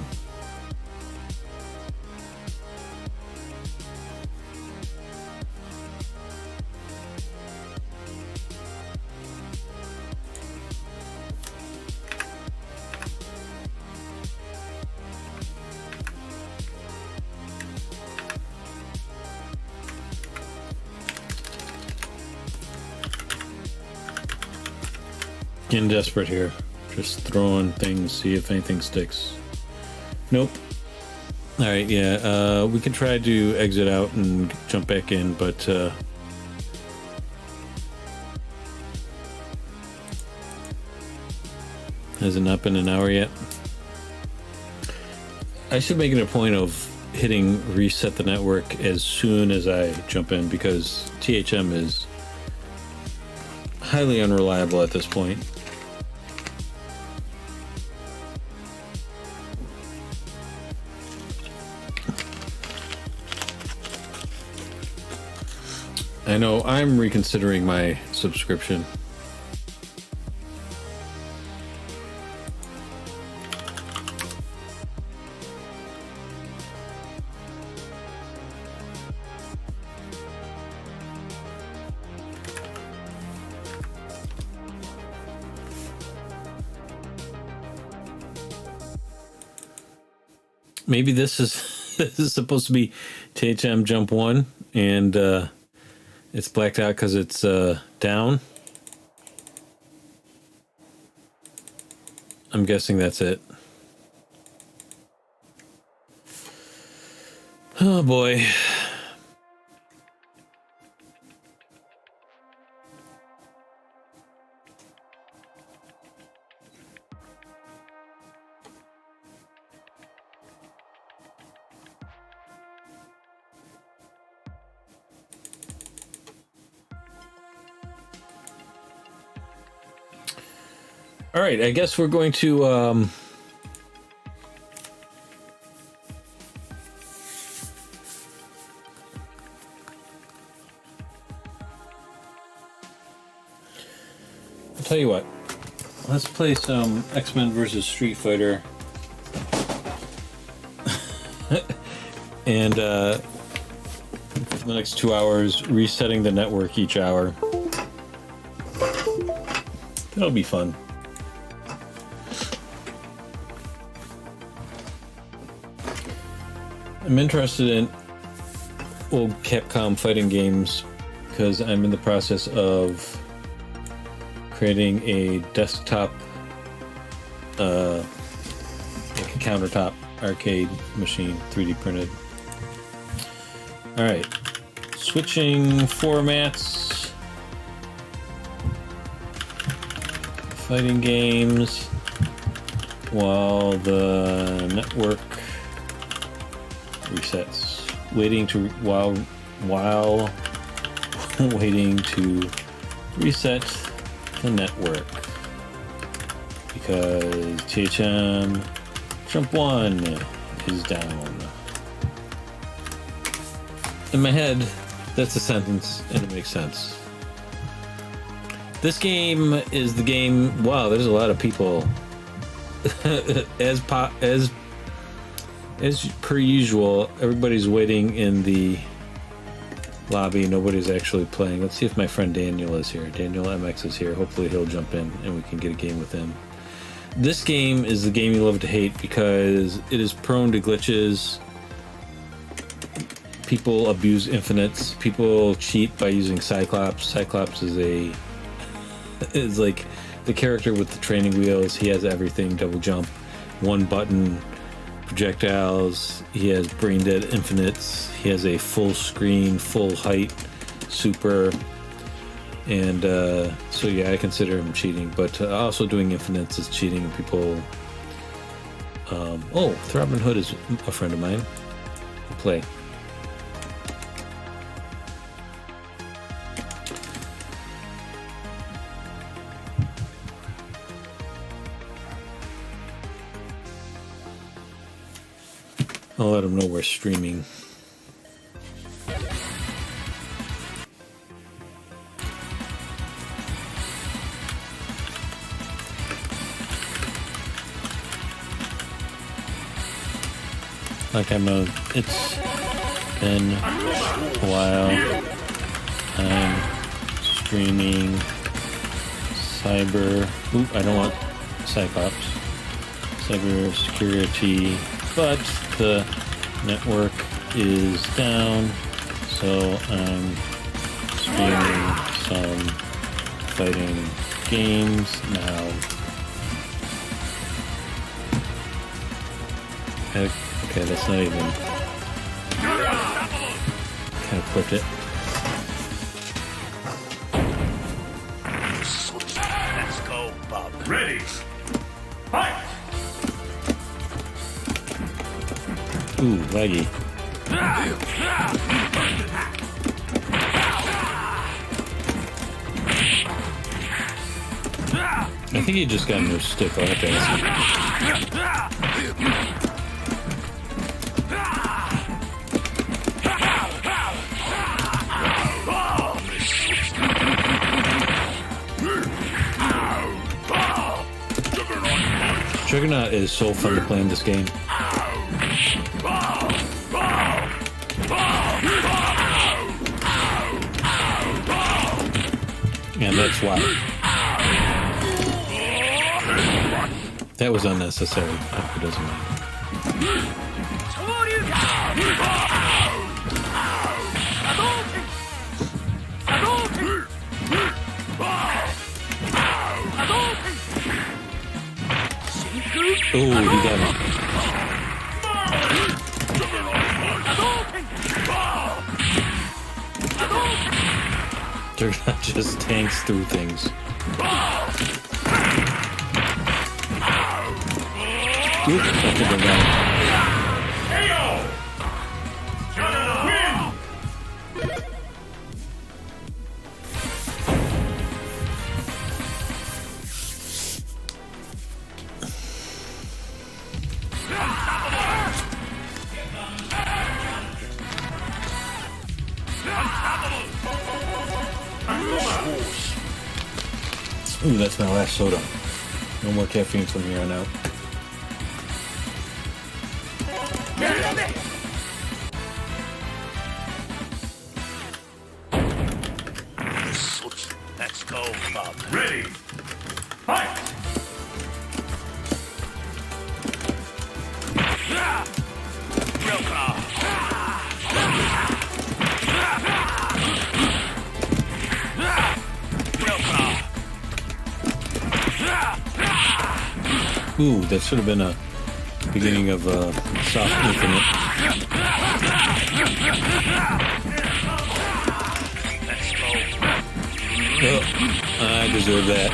Getting desperate here. Just throwing things, see if anything sticks. Nope. Alright, yeah, we can try to exit out and jump back in, but Has it not been an hour yet? I should make it a point of hitting reset the network as soon as I jump in, because THM is highly unreliable at this point. I know I'm reconsidering my subscription. Maybe this is this is supposed to be THM Jump 1, and it's blacked out because it's down. I'm guessing that's it. Oh boy. All right, I guess we're going to I'll tell you what. Let's play some X-Men versus Street Fighter. And for the next 2 hours, resetting the network each hour. That'll be fun. I'm interested in old Capcom fighting games because I'm in the process of creating a desktop, like a countertop arcade machine, 3D printed. All right, switching formats, fighting games, while the network resets. While waiting to reset the network, because THM Jump 1 is down. In my head, that's a sentence and it makes sense. This game is the game. Wow, there's a lot of people. As per usual, everybody's waiting in the lobby. Nobody's actually playing. Let's see if my friend Daniel is here. Daniel MX is here. Hopefully he'll jump in and we can get a game with him. This game is the game you love to hate because it is prone to glitches. People abuse infinites. People cheat by using Cyclops. Cyclops is like the character with the training wheels. He has everything. Double jump, one button, projectiles. He has brain dead infinites. He has a full screen, full height super. And so yeah, I consider him cheating, but also doing infinites is cheating. And people oh, Throbbing Hood is a friend of mine. We'll play. I'll let them know we're streaming. Like it's been a while. I'm streaming cyber. Oop, I don't want Cyclops. Cyber security, but the network is down, so I'm streaming some fighting games now. Okay, that's not even kind of clipped it. Let's go, Bob. Ready. Ooh, laggy. I think he just got a new stick. I'll have to ask him. Juggernaut is so fun to play in this game. And that's why. That was unnecessary. It doesn't matter. Oh, he got him. Juggernaut just tanks through things. Oop, I think I got him. Ooh, that's my last soda. No more caffeine from here on out. Let's go, Bob. Ready. Fight! Ooh, that should have been a beginning of soft infinite. Oh, I deserve that.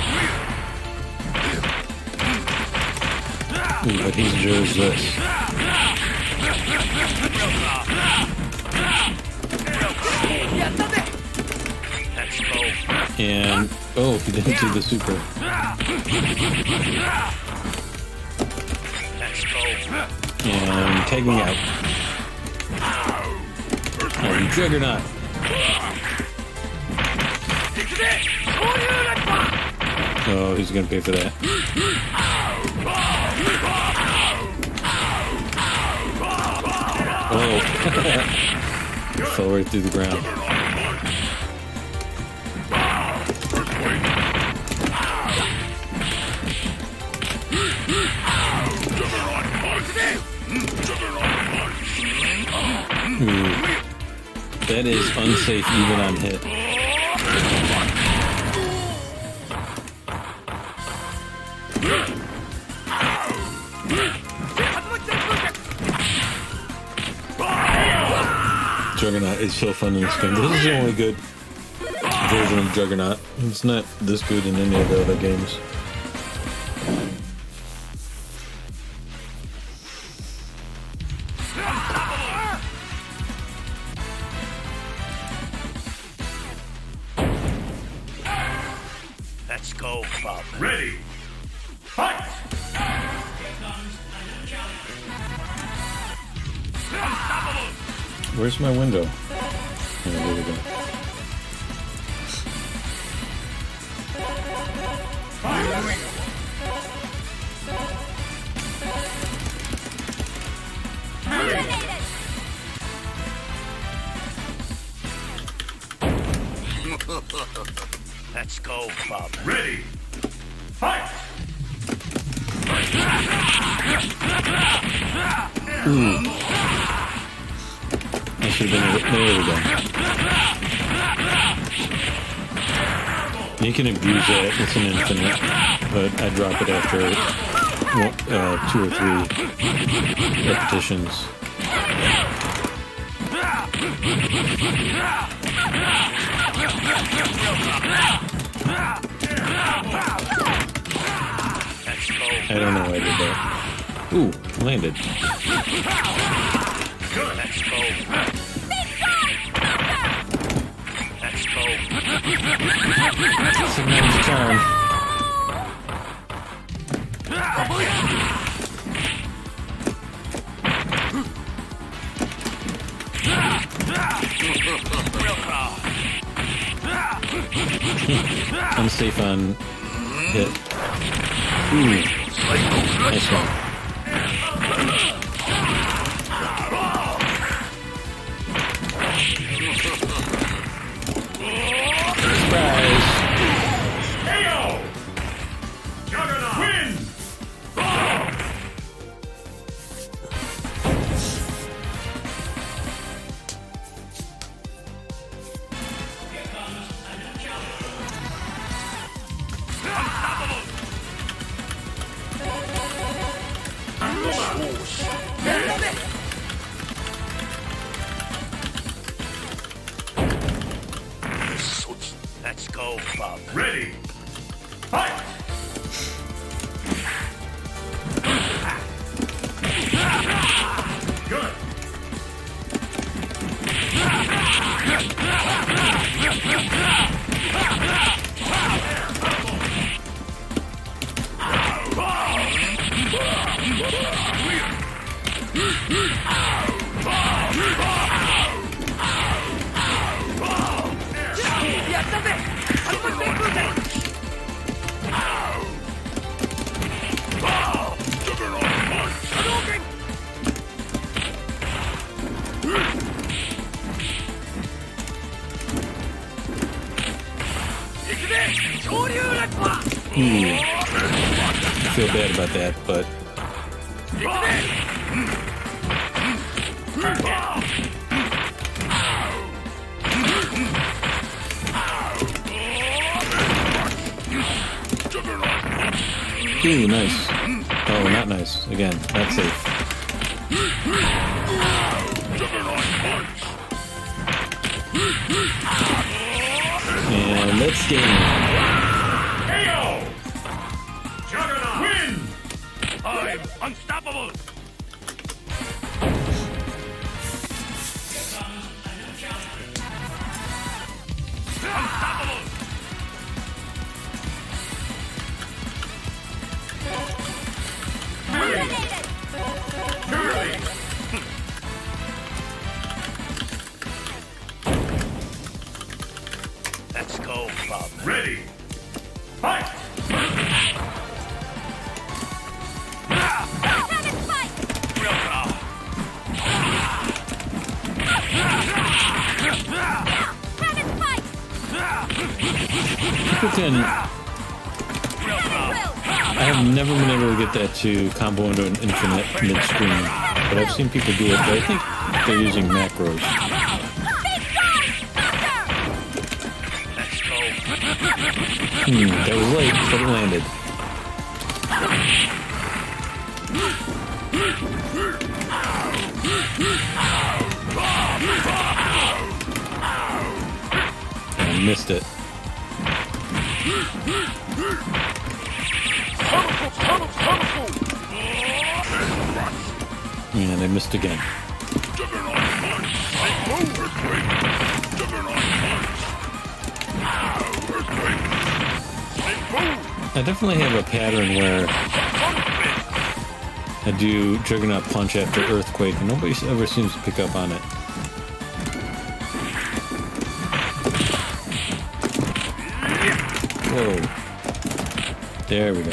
Ooh, but he deserves this. And oh, he didn't do the super. And tagging out. And Juggernaut. Oh, he's gonna pay for that. Oh. Fell right through the ground. Ooh. That is unsafe even on hit. Juggernaut is so fun in this game. This is the only good version of Juggernaut. It's not this good in any of the other games. Let's go, Bob. Ready. Fight! Where's my window? Oh, there we go. Let's go, Bob. Ready. Fight! Ooh. I should have been there we go. You can abuse that, it's an infinite, but I drop it after 2 or 3 repetitions. I don't know why I did that. Ooh, landed. Good. Let's go. Let's go. It's a nice charm. Unsafe on hit. Ooh. Nice one. Surprise! KO! Juggernaut win! Let's go, Bob. Ready. Fight! Good. Ooh. I feel bad about that, but ooh, nice. Oh, not nice. Again, not safe. And let's game. KO! Juggernaut win! I'm unstoppable! Unstoppable! Let's go, Bob. Ready. Fight! Real power. Freaking, I have never been able to get that to combo into an infinite mid-screen, but I've seen people do it, but I think they're using macros. Let's go. That was late, but it landed. I missed it. And I missed again. I definitely have a pattern where I do Juggernaut Punch after Earthquake, and nobody ever seems to pick up on it. Whoa. There we go.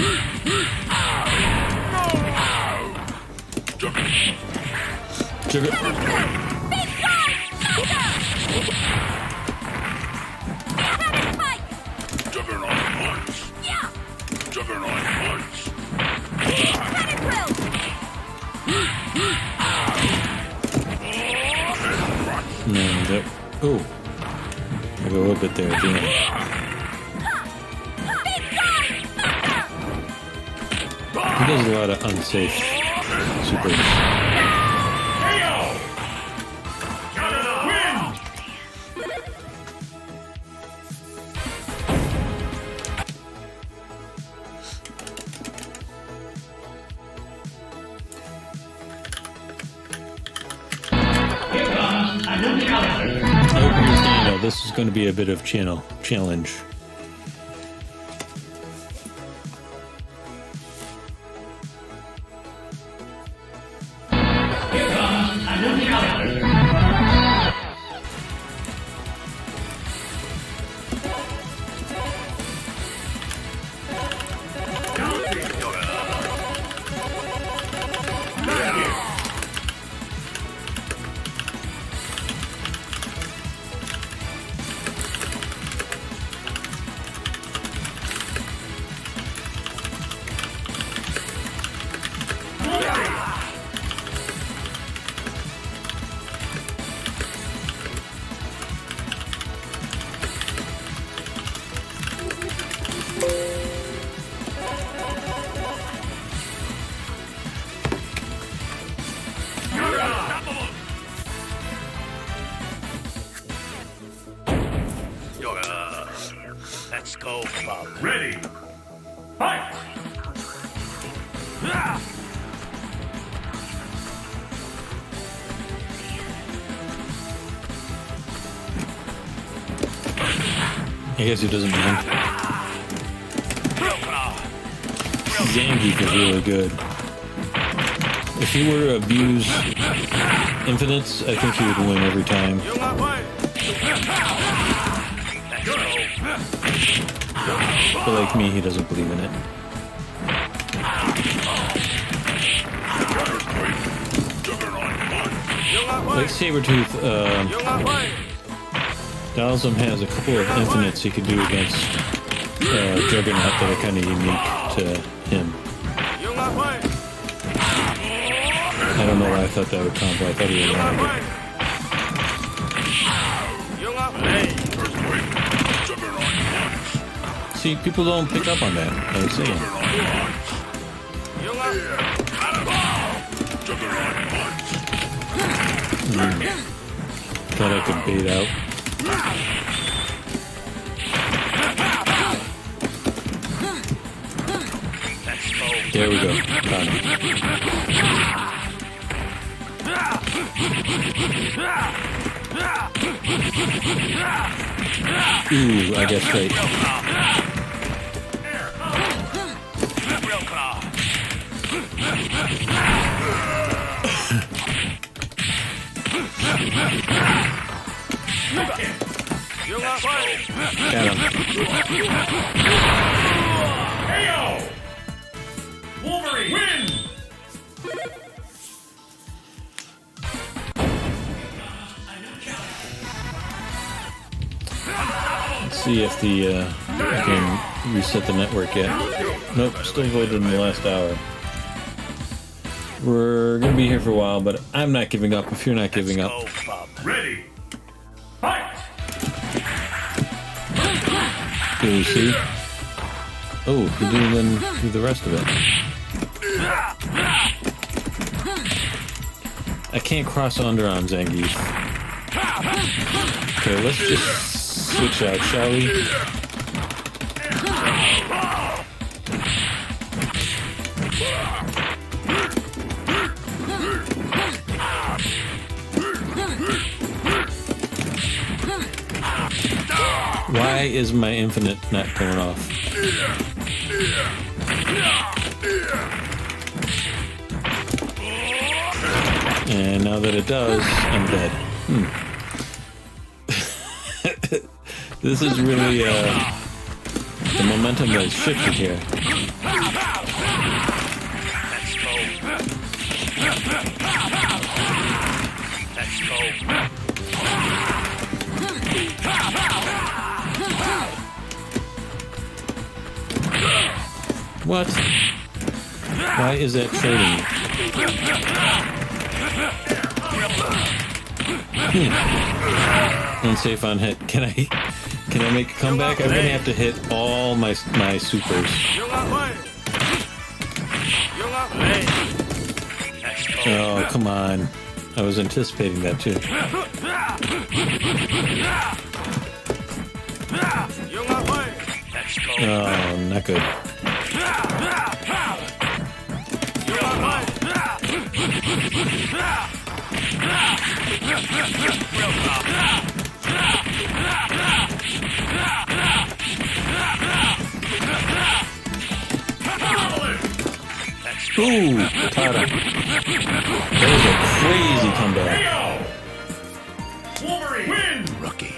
Oh, I go a little bit there at the end. He does a lot of unsafe supers. So this is going to be a bit of challenge. Let's go, Bob. Ready. Fight! I guess he doesn't mind. Zangief is really good. If he were to abuse infinites, I think he would win every time. But like me, he doesn't believe in it. Like Sabretooth, Dalsum has a couple of infinites he could do against Juggernaut that are kind of unique to him. I don't know why I thought that would combo. I thought he would win. See, people don't pick up on that. I was saying. Thought I could bait out. There we go. Got him. Ooh, I guess right. Got him. KO! Woverine win! Let's see if the I can reset the network yet. Nope, still voted in the last hour. We're gonna be here for a while, but I'm not giving up if you're not giving up. Ready. Fight! Do we see? Oh, he didn't even do the rest of it. I can't cross under on Zangief. Okay, let's just switch out, shall we? Why is my infinite not going off? And now that it does, I'm dead. This is really, the momentum has shifted here. What? Why is that trading? Unsafe on hit. Can I make a comeback? I'm gonna have to hit all my supers. Oh, come on. I was anticipating that too. Oh, not good. Ooh, caught him. That was a crazy comeback. Wolverine win. Rookie.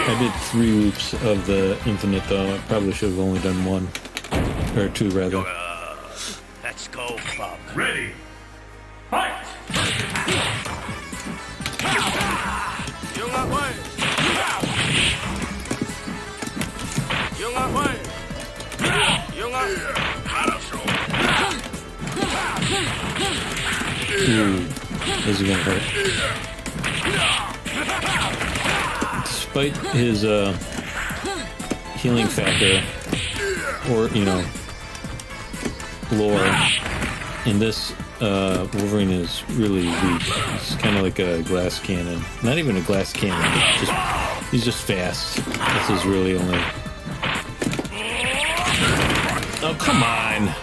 I did 3 loops of the infinite though. I probably should have only done 1. Or 2 rather. Let's go, Bob. Ready. Fight. Ooh, this is gonna hurt. Despite his healing factor, or lore, in this Wolverine is really weak. He's kind of like a glass cannon. Not even a glass cannon, but he's just fast. This is really only. Oh, come on!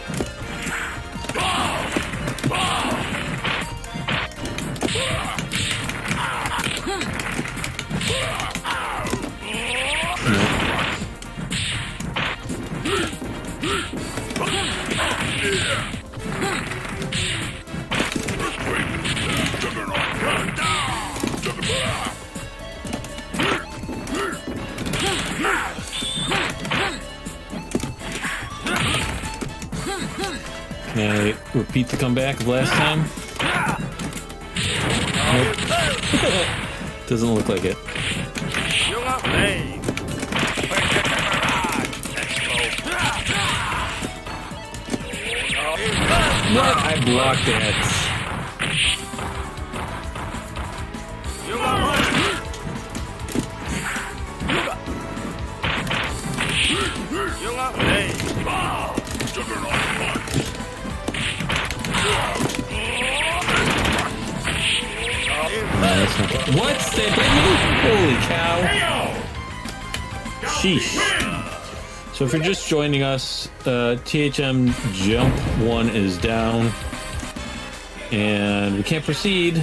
Can I repeat the comeback of last time? Nope. Doesn't look like it. What? I blocked it. What? They hit me? Holy cow. Sheesh. So if you're just joining us, THM Jump 1 is down. And we can't proceed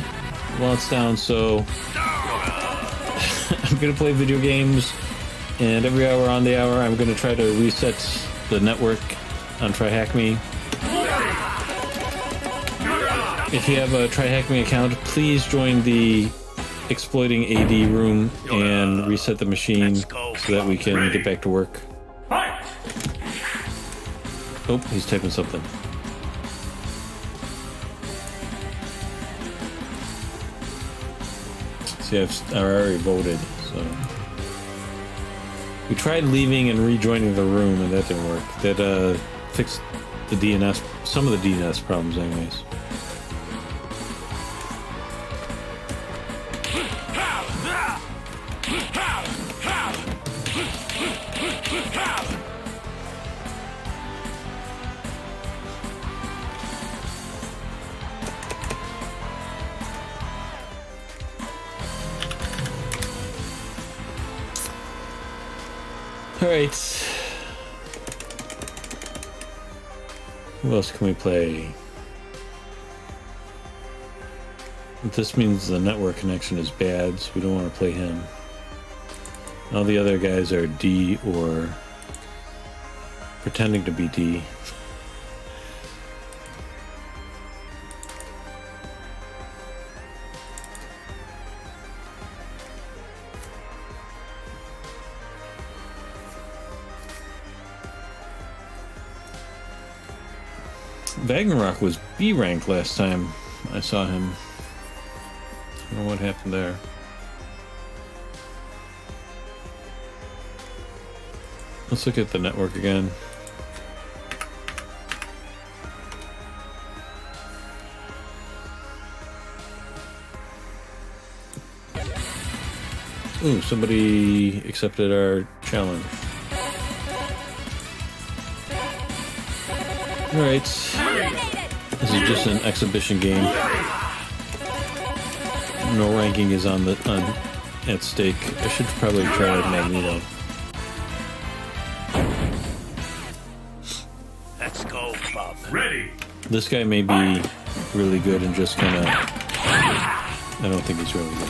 while it's down, so I'm going to play video games. And every hour on the hour, I'm going to try to reset the network on TryHackMe. If you have a TryHackMe account, please join the exploiting AD room and reset the machine so that we can get back to work. Oh, he's typing something. See, I already voted, so. We tried leaving and rejoining the room, and that didn't work. That fixed the DNS, some of the DNS problems anyways. Alright. Who else can we play? This means the network connection is bad, so we don't want to play him. All the other guys are D or pretending to be D. Ragnarok was B rank last time I saw him. I don't know what happened there. Let's look at the network again. Ooh, somebody accepted our challenge. Alright. This is just an exhibition game. No ranking is at stake. I should probably try Magneto. Let's go, Bob. Ready. This guy may be really good and just kind of... I don't think he's really good.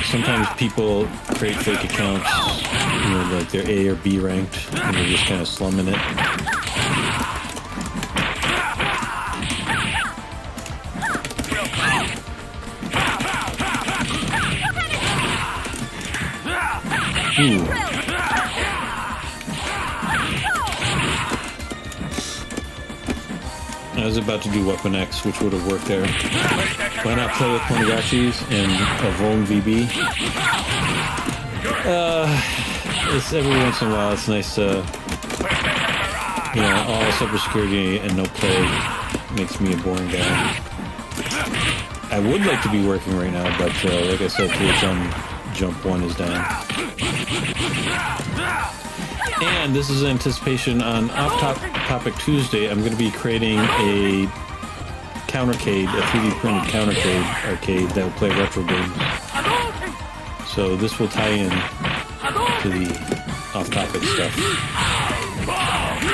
Sometimes people create fake accounts, you know, like they're A or B ranked, and they're just kind of slumming it. Ooh. I was about to do Weapon X, which would have worked there. Why not play with Ponegashis and a Vone VB? It's every once in a while. It's nice to, you know, all cybersecurity and no play makes me a boring guy. I would like to be working right now, but like I said, THM Jump 1 is down. And this is anticipation on Off-Topic Tuesday. I'm going to be creating a countercade, a 3D printed countercade arcade that will play retro games. So this will tie in to the Off-Topic stuff.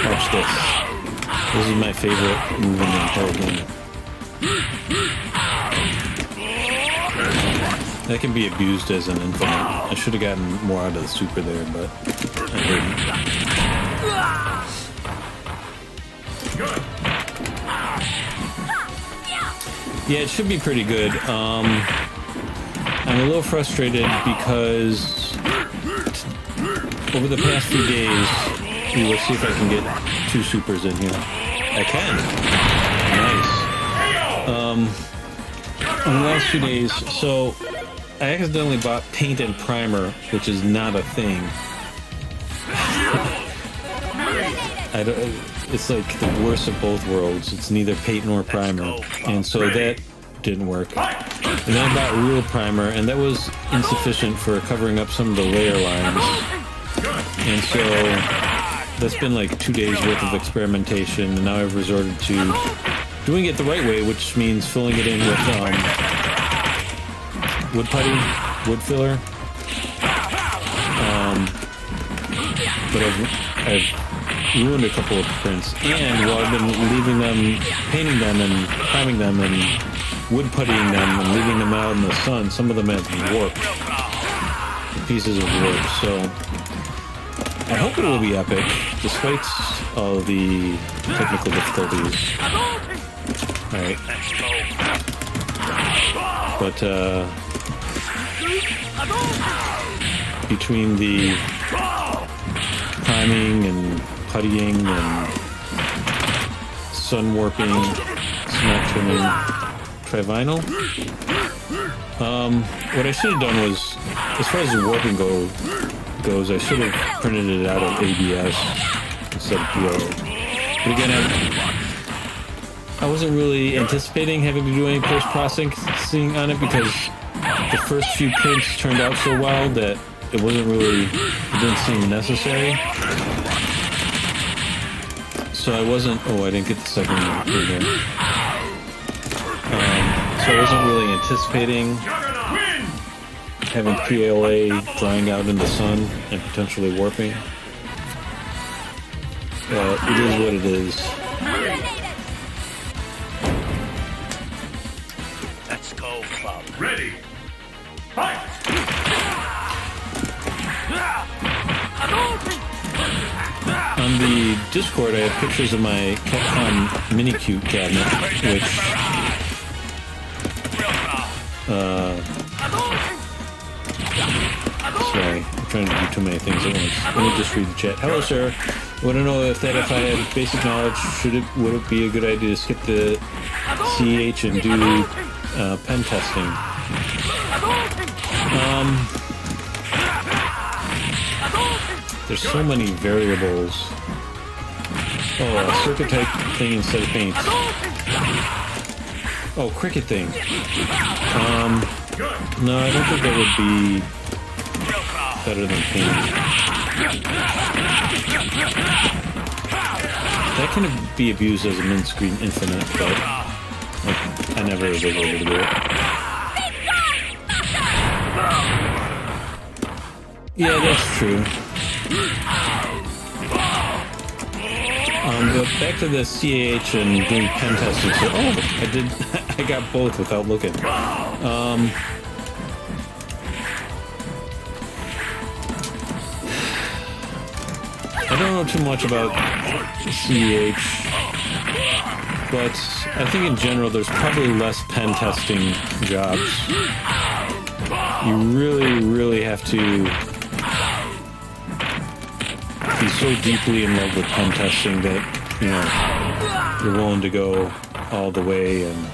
Watch this. This is my favorite move in the entire game. That can be abused as an infinite. I should have gotten more out of the super there, but I didn't. Yeah, it should be pretty good. I'm a little frustrated because over the past few days, let's see if I can get 2 supers in here. I can. Nice. In the last few days, so I accidentally bought paint and primer, which is not a thing. It's like the worst of both worlds. It's neither paint nor primer, and so that didn't work. And then I bought real primer, and that was insufficient for covering up some of the layer lines. And so that's been like 2 days worth of experimentation, and now I've resorted to doing it the right way, which means filling it in with wood putty, wood filler. But I've ruined a couple of prints, and while I've been leaving them, painting them and priming them and wood puttying them and leaving them out in the sun, some of them have warped. The pieces have warped, so I hope it will be epic, despite all the technical difficulties. Alright. But, between the priming and puttying and sun warping, smack trimming, trivinyl. What I should have done was, as far as the warping goes, I should have printed it out of ABS instead of PLA. But again, I wasn't really anticipating having to do any post-processing on it because the first few prints turned out so well that it didn't seem necessary. So I wasn't, I didn't get the second one in there. So I wasn't really anticipating having PLA drying out in the sun and potentially warping. It is what it is. Let's go, Bob. Ready. Fight! On the Discord, I have pictures of my Capcom Minicube cabinet, which sorry, I'm trying to do too many things at once. Let me just read the chat. Hello, sir. I want to know if I had basic knowledge, would it be a good idea to skip the CH and do pen testing? There's so many variables. Oh, a circuit type thing instead of paint. Oh, cricket thing. No, I don't think that would be better than paint. That can be abused as a min-screen infinite, but I never was able to do it. Yeah, that's true. But back to the CAH and doing pen testing. So, I did. I got both without looking. I don't know too much about CAH, but I think in general there's probably less pen testing jobs. You really, really have to be so deeply in love with pen testing that, you know, you're willing to go all the way. And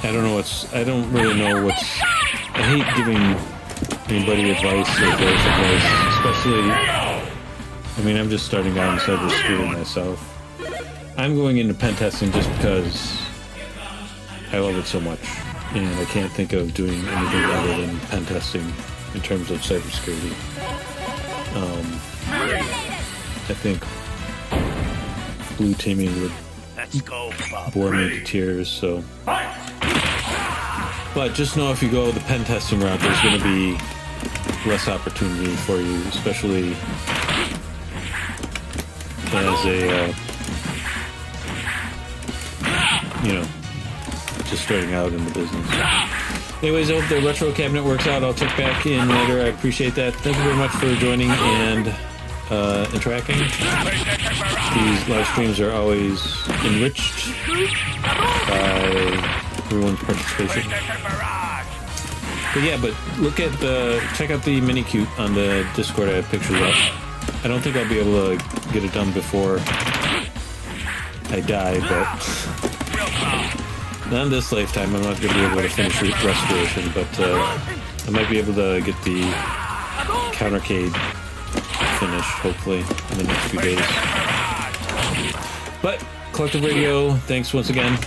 I don't really know what's, I hate giving anybody advice or advice, especially, I mean, I'm just starting out in cybersecurity myself. I'm going into pen testing just because I love it so much, and I can't think of doing anything other than pen testing in terms of cybersecurity. I think blue teaming would bore me to tears, so. But just know if you go the pen testing route, there's going to be less opportunity for you, especially as a, you know, just starting out in the business. Anyways, I hope the retro cabinet works out. I'll check back in later. I appreciate that. Thank you very much for joining and interacting. These live streams are always enriched by everyone's participation. But check out the mini-cute on the Discord. I have pictures up. I don't think I'll be able to get it done before I die, but not in this lifetime. I'm not going to be able to finish restoration, but I might be able to get the countercade finished, hopefully, in the next few days. But, Collective Radio, thanks once again.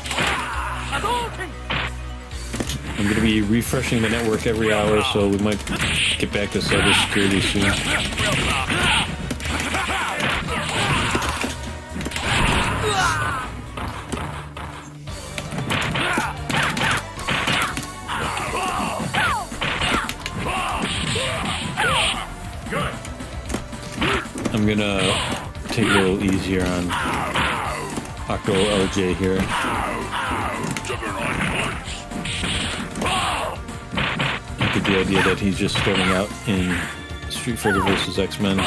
I'm going to be refreshing the network every hour, so we might get back to cybersecurity soon. I'm going to take it a little easier on Octo LJ here. The idea that he's just starting out in Street Fighter vs. X-Men. I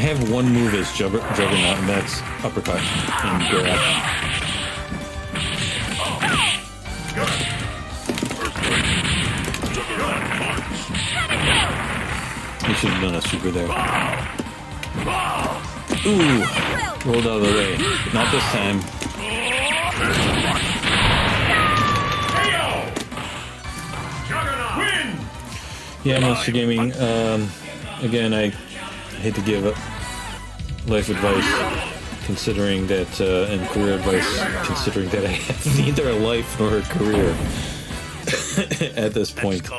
have one move as Juggernaut, and that's uppercut and grab. He should have done a super there. Ooh! Rolled out of the way. Not this time. Yeah, Monster Gaming. Again, I hate to give life advice, considering that, and career advice, considering that I have neither a life nor a career at this point.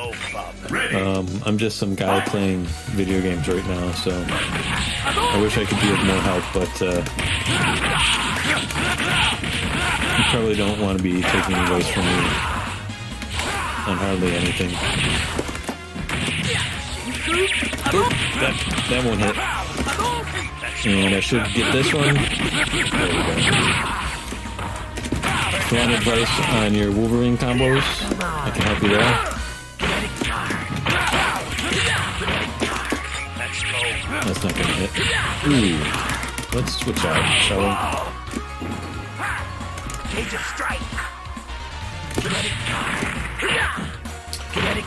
I'm just some guy playing video games right now, so I wish I could be of more help, but you probably don't want to be taking advice from me on hardly anything. Oop, that one hit. And I should get this one. There we go. If you want advice on your Woverine combos, I can help you there. That's not gonna hit. Ooh. Let's switch out, shall we?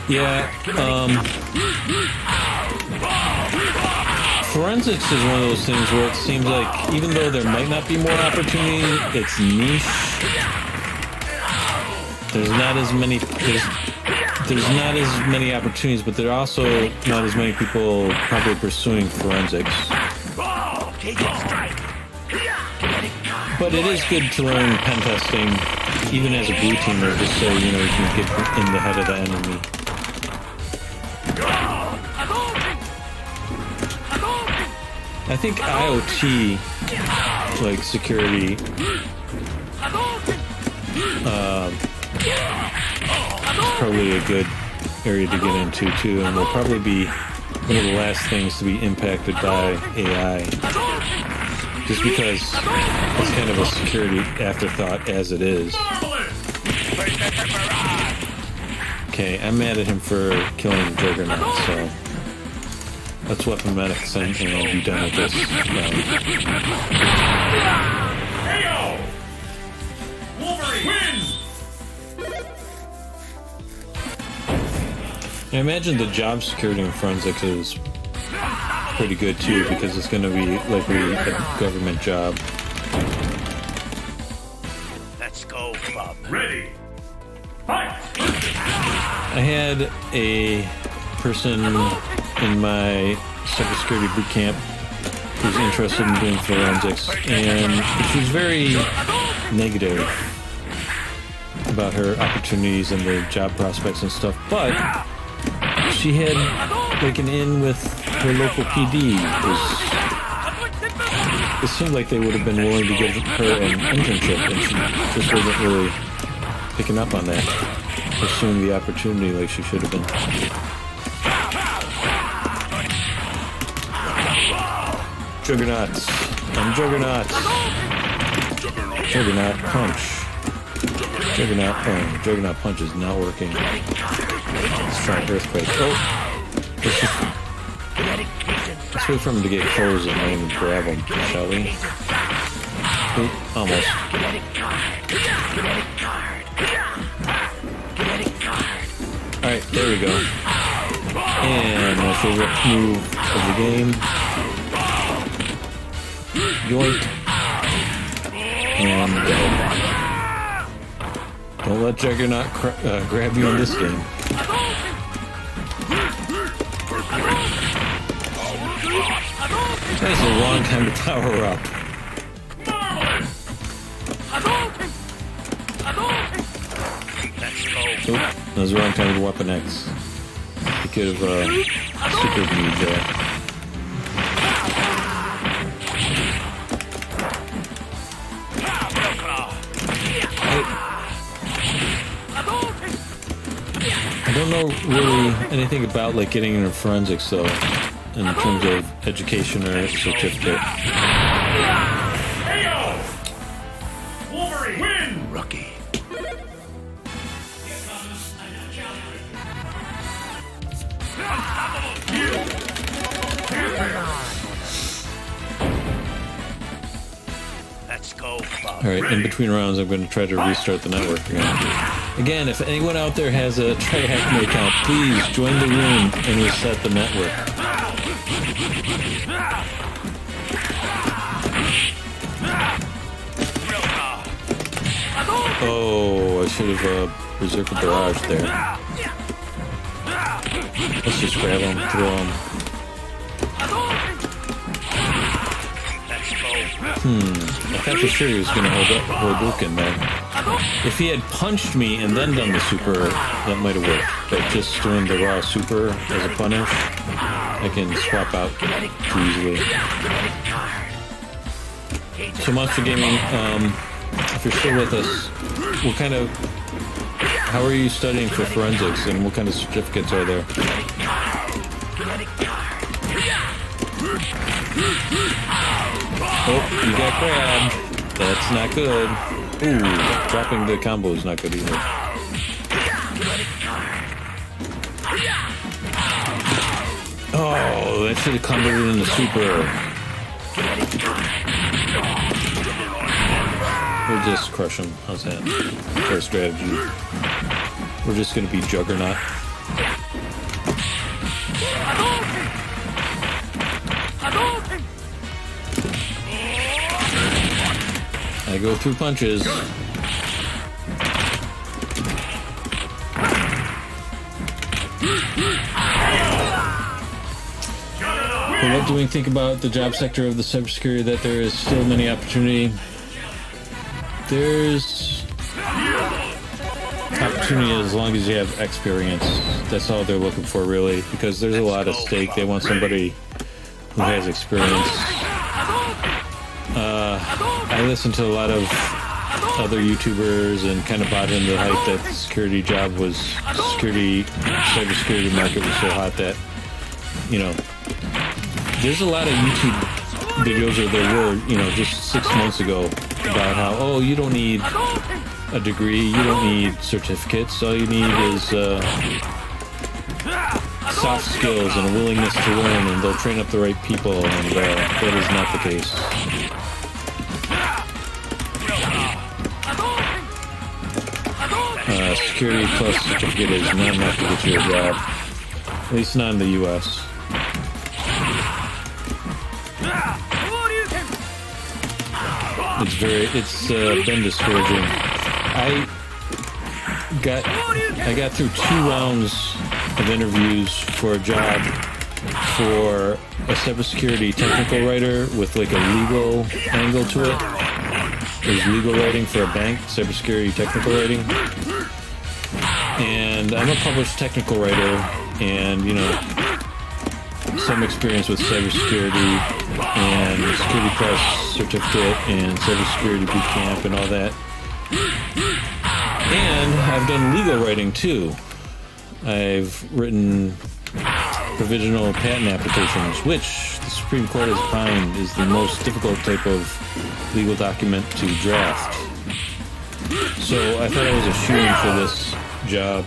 Yeah, forensics is one of those things where it seems like even though there might not be more opportunity, it's niche. There's not as many opportunities, but there are also not as many people probably pursuing forensics. But it is good to learn pen testing, even as a blue teamer, just so you know you can get in the head of the enemy. I think IoT, like security, is probably a good area to get into too, and will probably be one of the last things to be impacted by AI. Just because it's kind of a security afterthought as it is. Okay, I'm mad at him for killing Juggernaut, so let's weapon medics and I'll be done with this. Heyo! Wolverine wins! I imagine the job security in forensics is pretty good too, because it's going to be likely a government job. Let's go, Bob. Ready. Fight! I had a person in my cybersecurity boot camp who's interested in doing forensics, and she was very negative about her opportunities and the job prospects and stuff, but she had like an in with her local PD. It seemed like they would have been willing to give her an internship, and she just wasn't really picking up on that, pursuing the opportunity like she should have been. Juggernauts. I'm Juggernauts. Juggernaut punch. Juggernaut punch. Juggernaut punch is not working. Let's try earthquake. Oh! Let's wait for him to get close and then grab him, shall we? Oop, almost. Alright, there we go. And my favorite move of the game. Yoink. And don't let Juggernaut grab you in this game. That's the wrong time to power up. Oop, that was the wrong time to Weapon X. He could have super viewed there. I don't know really anything about like getting into forensics though, in terms of education or certificate. Heyo! Wolverine win! Rookie. Let's go, Bob. Alright, in between rounds I'm going to try to restart the network again. Again, if anyone out there has a try-hack account, please join the room and reset the network. Oh, I should have Berserker Barrage there. Let's just grab him, throw him. I thought for sure he was going to hold Lucan there. If he had punched me and then done the super, that might have worked. But just doing the raw super as a punish, I can swap out too easily. So Monster Gaming, if you're still with us, how are you studying for forensics and what kind of certificates are there? Oh, you got grabbed. That's not good. Ooh, dropping the combo is not good either. Oh, that should have converted into super. We'll just crush him. How's that? Fair strategy. We're just going to be Juggernaut. I go through punches. But what do we think about the job sector of the cybersecurity? That there is still many opportunity. There's opportunity as long as you have experience. That's all they're looking for, really, because there's a lot at stake. They want somebody who has experience. I listen to a lot of other YouTubers and kind of bought into the hype that the cybersecurity market was so hot that, you know, there's a lot of YouTube videos, or there were, you know, just 6 months ago, about how, oh, you don't need a degree, you don't need certificates, all you need is soft skills and a willingness to learn, and they'll train up the right people, and that is not the case. Security plus certificate is not enough to get you a job, at least not in the U.S. It's been discouraging. I got through 2 rounds of interviews for a job for a cybersecurity technical writer with like a legal angle to it. It was legal writing for a bank, cybersecurity technical writing. And I'm a published technical writer, and, you know, some experience with cybersecurity and Security Plus certificate and cybersecurity boot camp and all that. And I've done legal writing too. I've written provisional patent applications, which the Supreme Court has found is the most difficult type of legal document to draft. So I thought I was a shoo-in for this job.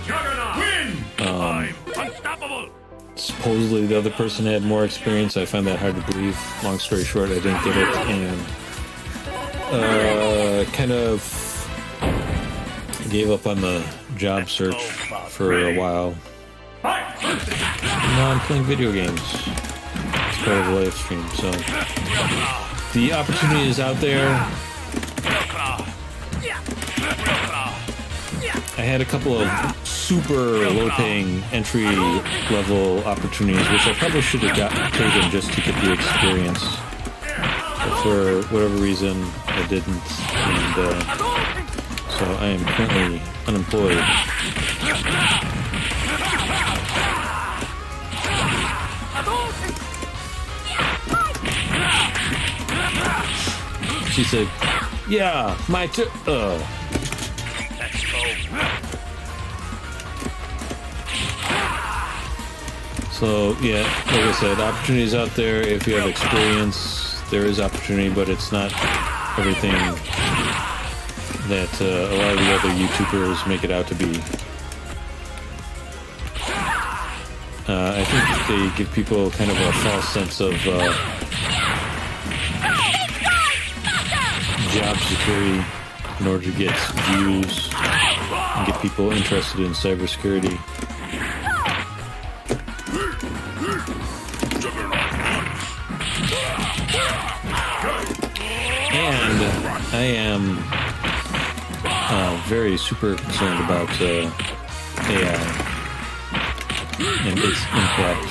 Supposedly the other person had more experience. I found that hard to believe. Long story short, I didn't get it, and kind of gave up on the job search for a while. Now I'm playing video games. It's part of a live stream, so the opportunity is out there. I had a couple of super low-paying entry-level opportunities, which I probably should have taken just to get the experience. But for whatever reason, I didn't, and so I am currently unemployed. She said, "Yeah, my So, yeah, like I said, opportunities out there. If you have experience, there is opportunity, but it's not everything that a lot of the other YouTubers make it out to be. I think they give people kind of a false sense of job security in order to get views and get people interested in cybersecurity. And I am very super concerned about AI and its impact.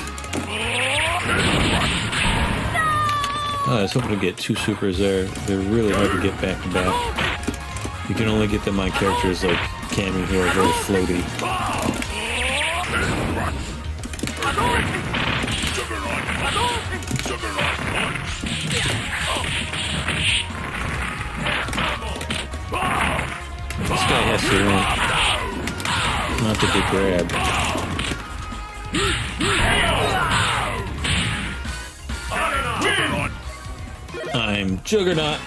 I was hoping to get 2 supers there. They're really hard to get back to back. You can only get them on characters like Cammy, who are very floaty. This guy has to run. Not the big grab. I'm Juggernaut.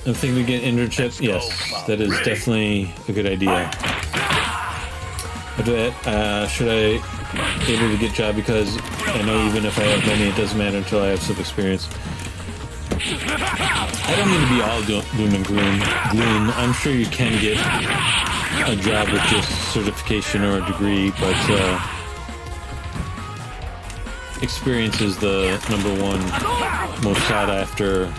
I'm thinking we get internship. Yes, that is definitely a good idea. After that, should I be able to get a job, because I know even if I have money, it doesn't matter until I have some experience. I don't mean to be all doom and gloom. I'm sure you can get a job with just certification or a degree, but experience is the #1 most sought after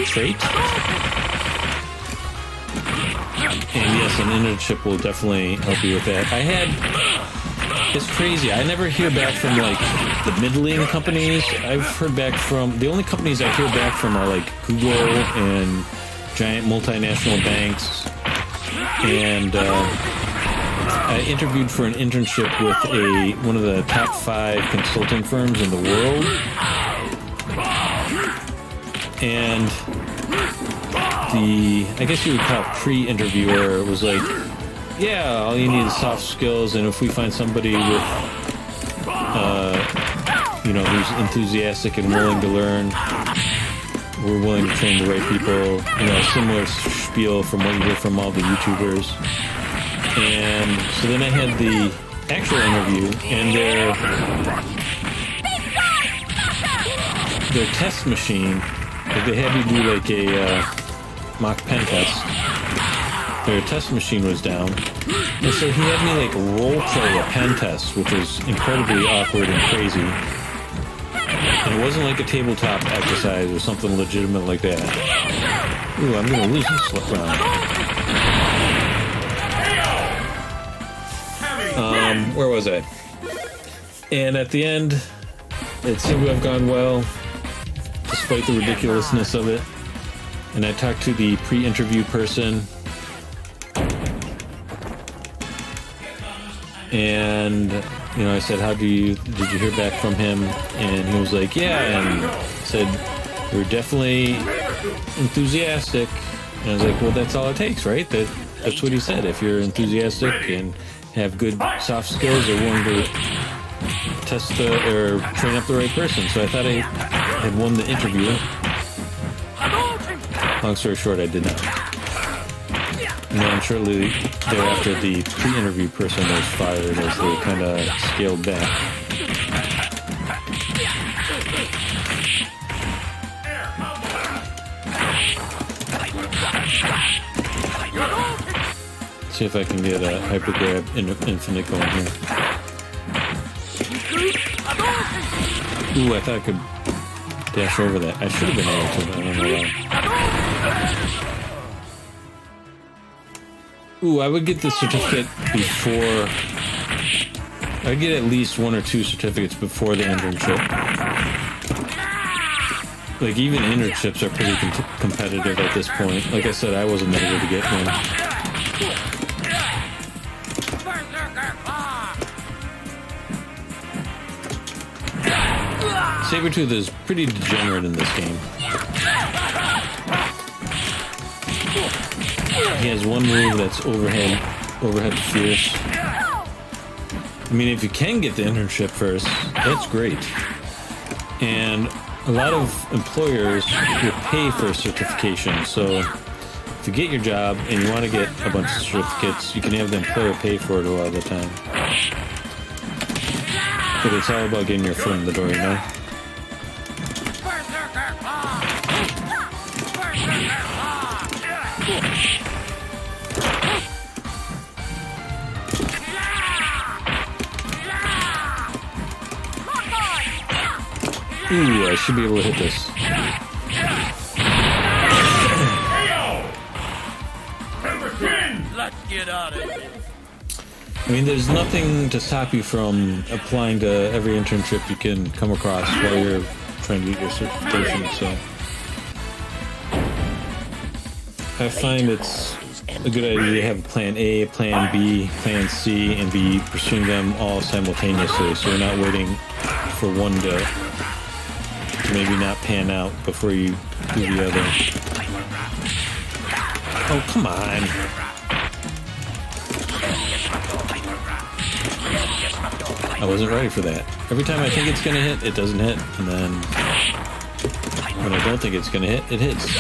trait. And yes, an internship will definitely help you with that. It's crazy. I never hear back from like the middling companies. I've heard back from, the only companies I hear back from are like Google and giant multinational banks. and I interviewed for an internship with one of the top 5 consulting firms in the world, and I guess you would call it pre-interviewer was like, yeah, all you need is soft skills, and if we find somebody with who's enthusiastic and willing to learn, we're willing to train the right people. Similar spiel from what you hear from all the YouTubers. And so then I had the actual interview, and their test machine, they had me do like a mock pen test. Their test machine was down, and so he had me like role play a pen test, which was incredibly awkward and crazy. And it wasn't like a tabletop exercise or something legitimate like that. Ooh, I'm gonna lose this round. Where was I? And at the end, it seemed to have gone well, despite the ridiculousness of it. And I talked to the pre-interview person, and I said, did you hear back from him? And he was like, yeah, and said, you're definitely enthusiastic. And I was like, well, that's all it takes, right? That's what he said. If you're enthusiastic and have good soft skills, or willing to test or train up the right person. So I thought I had won the interview. Long story short, I did not. And then shortly thereafter, the pre-interview person was fired as they kind of scaled back. See if I can get a hyper grab infinite going here. Ooh, I thought I could dash over that. I should have been able to, but I don't know why. Ooh, I would get the certificate before... I would get at least 1 or 2 certificates before the internship. Like, even internships are pretty competitive at this point. Like I said, I wasn't able to get one. Sabretooth is pretty degenerate in this game. He has one move that's overhead fierce. I mean, if you can get the internship first, that's great. And a lot of employers will pay for certification. So if you get your job and you want to get a bunch of certificates, you can have the employer pay for it a lot of the time. But it's all about getting your foot in the door, Ooh, I should be able to hit this. Let's get out of here. I mean, there's nothing to stop you from applying to every internship you can come across while you're trying to get your certification, so... I find it's a good idea to have plan A, plan B, plan C, and be pursuing them all simultaneously, so you're not waiting for one to maybe not pan out before you do the other. Oh, come on. I wasn't ready for that. Every time I think it's gonna hit, it doesn't hit, and then when I don't think it's gonna hit, it hits.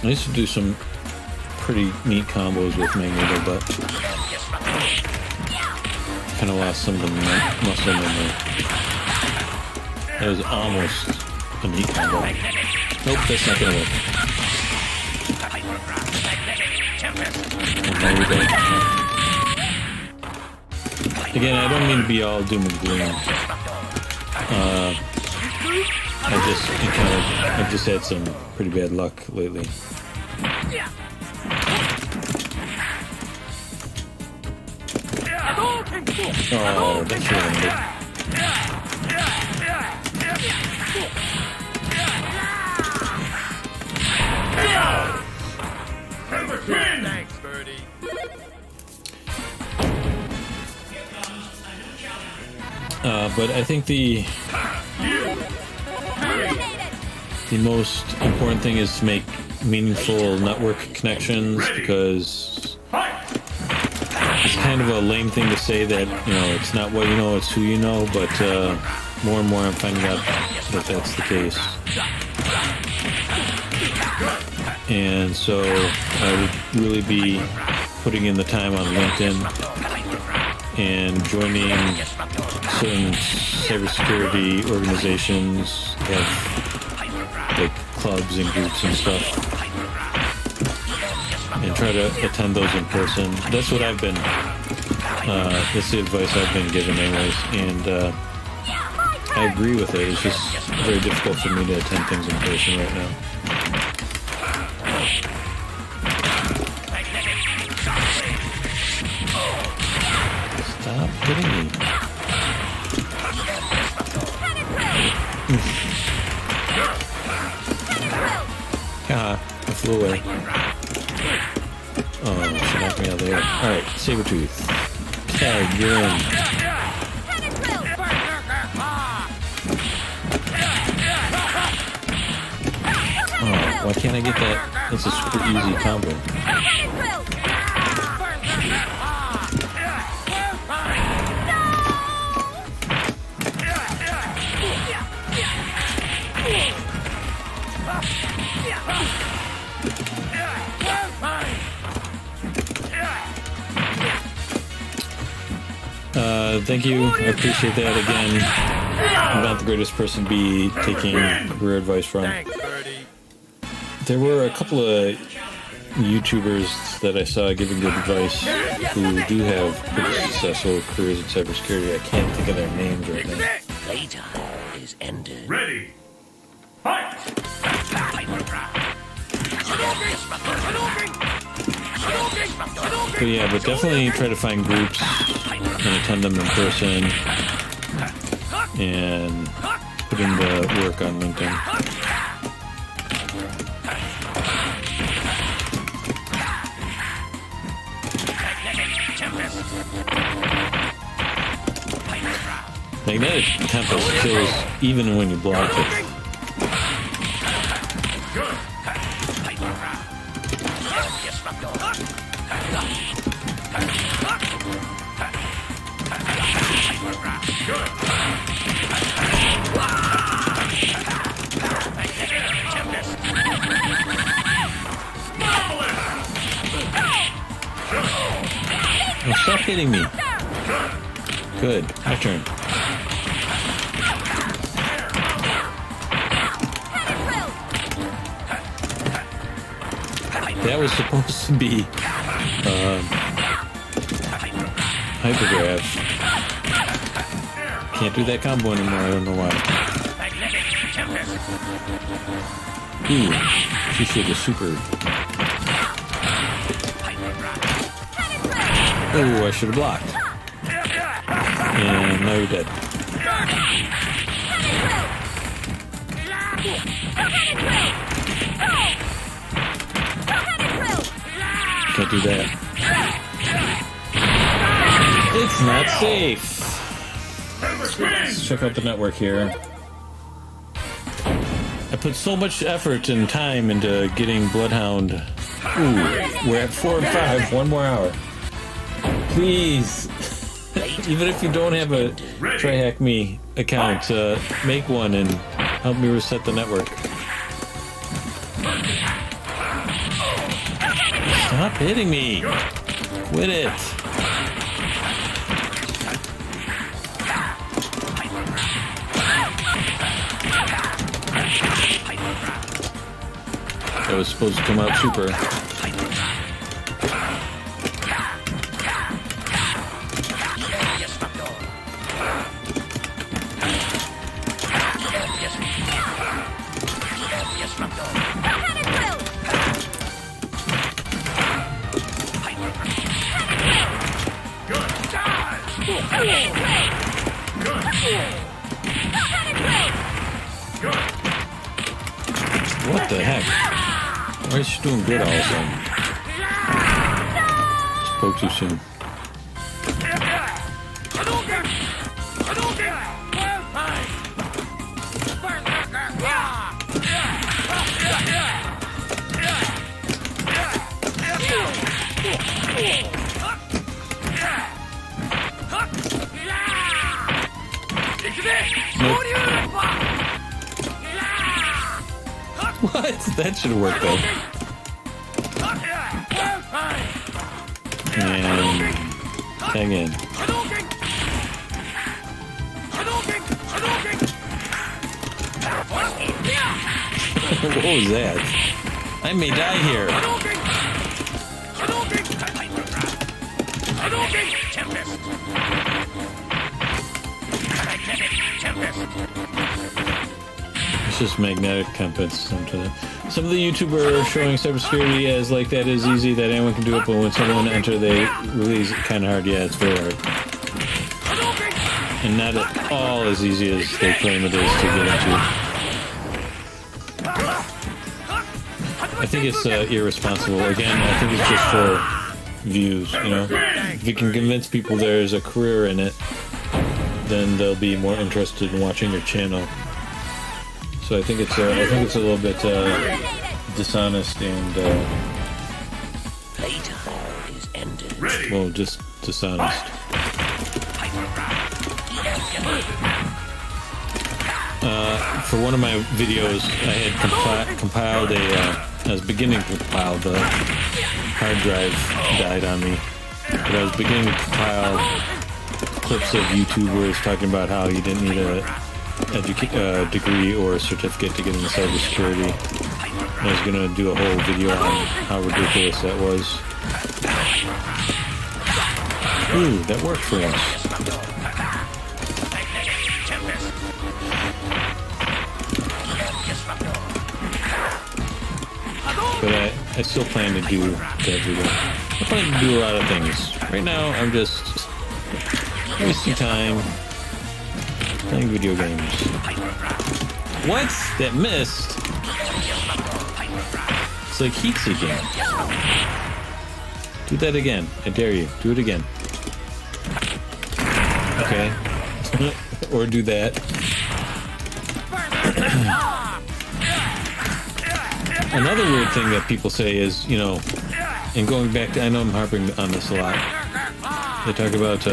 I used to do some pretty neat combos with Magneto, but kind of lost some of the muscle memory. That was almost a neat combo. Nope, that's not gonna work. And there we go. Again, I don't mean to be all doom and gloom. I've just had some pretty bad luck lately. Oh, that's really Thanks, Birdie. But I think the most important thing is to make meaningful network connections, because it's kind of a lame thing to say that, you know, it's not what you know, it's who you know, but more and more I'm finding out that that's the case. And so I would really be putting in the time on LinkedIn and joining certain cybersecurity organizations, have like clubs and groups and stuff, and try to attend those in person. That's what I've been, that's the advice I've been given anyways, and I agree with it. It's just very difficult for me to attend things in person right now. Stop hitting me. Haha, I flew away. Oh, she knocked me out of the air. Alright, Sabretooth. Tag, you're in. Oh, why can't I get that? That's a super easy combo. Thank you. I appreciate that again. I'm not the greatest person to be taking career advice from. There were a couple of YouTubers that I saw giving good advice who do have pretty successful careers in cybersecurity. I can't think of their names right now. Playtime is ended. Ready. Fight! But yeah, but definitely try to find groups and attend them in person and put in the work on LinkedIn. Magnetic Tempest kills even when you block it. Oh, stop hitting me. Good. My turn. That was supposed to be hypergraph. Can't do that combo anymore. I don't know why. Ooh, she should have super. Oh, I should have blocked. And now you're dead. Can't do that. It's not safe. Let's check out the network here. I put so much effort and time into getting Bloodhound. Ooh, we're at 4 and 5. 1 more hour. Please, even if you don't have a TryHackMe account, make one and help me reset the network. Stop hitting me! Quit it! That was supposed to come out super. What the heck? Why is she doing good all of a sudden? Spoke too soon. Nope. What? That should have worked though. And hang in. What was that? I may die here. It's just magnetic compass. Some of the YouTubers are showing cybersecurity as like that is easy, that anyone can do it, but when someone enter, they release it kind of hard. Yeah, it's very hard. And not at all as easy as they claim it is to get into. I think it's irresponsible. Again, I think it's just for views, you know? If you can convince people there's a career in it, then they'll be more interested in watching your channel. So I think it's a little bit dishonest and well, just dishonest. For one of my videos, I had compiled I was beginning to compile, the hard drive died on me, but I was beginning to compile clips of YouTubers talking about how you didn't need a degree or a certificate to get into cybersecurity. I was going to do a whole video on how ridiculous that was. Ooh, that worked for us. But I still plan to do that video. I plan to do a lot of things. Right now, I'm just wasting time playing video games. What? That missed? It's like heat seeking. Do that again. I dare you. Do it again. Okay. Or do that. Another weird thing that people say is, you know, and going back to, I know I'm harping on this a lot. They talk about,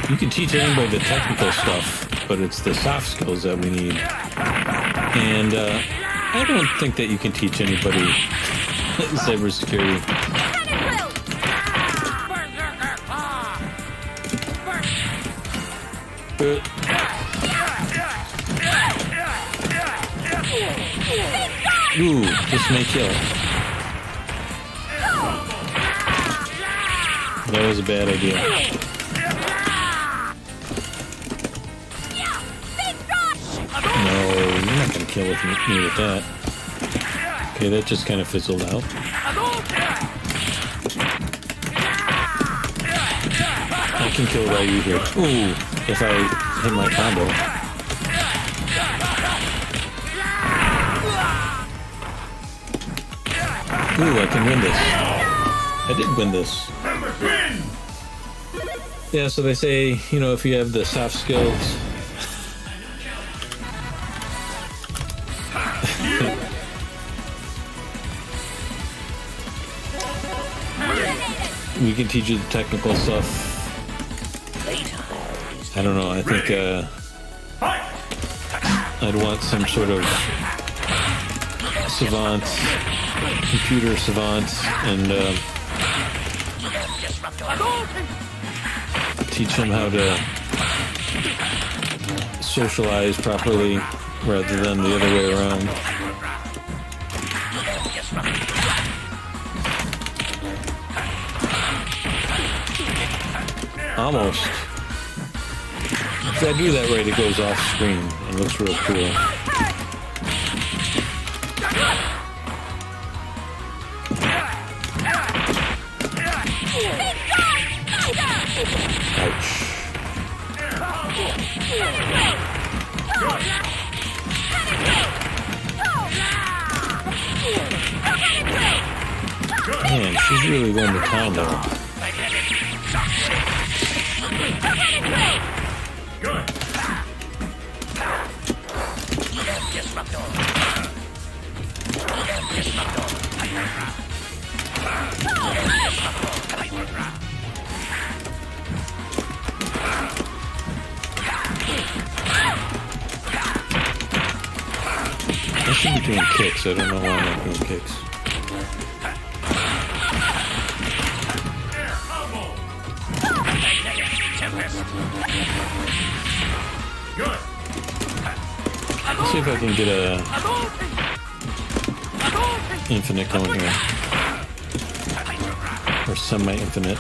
you can teach anybody the technical stuff, but it's the soft skills that we need. And I don't think that you can teach anybody cybersecurity. Ooh, this may kill. That was a bad idea. No, you're not gonna kill me with that. Okay, that just kind of fizzled out. I can kill Ryu here. Ooh, if I hit my combo. Ooh, I can win this. I did win this. Yeah, so they say, you know, if you have the soft skills, we can teach you the technical stuff. I don't know, I think I'd want some sort of savant, computer savant, and teach them how to socialize properly rather than the other way around. Almost. If I do that right, it goes off screen and looks real cool. Ouch. Man, she's really going to town though. Good. I should be doing kicks. I don't know why I'm not doing kicks. Good. Let's see if I can get a infinite going here. Or semi-infinite.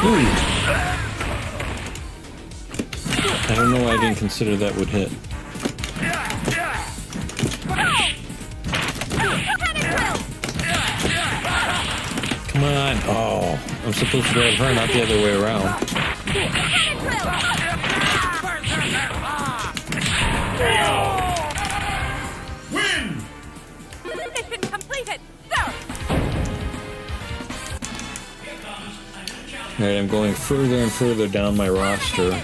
Ooh. I don't know why I didn't consider that would hit. Come on. Oh, I'm supposed to grab her, not the other way around. Win! Mission completed! Alright, I'm going further and further down my roster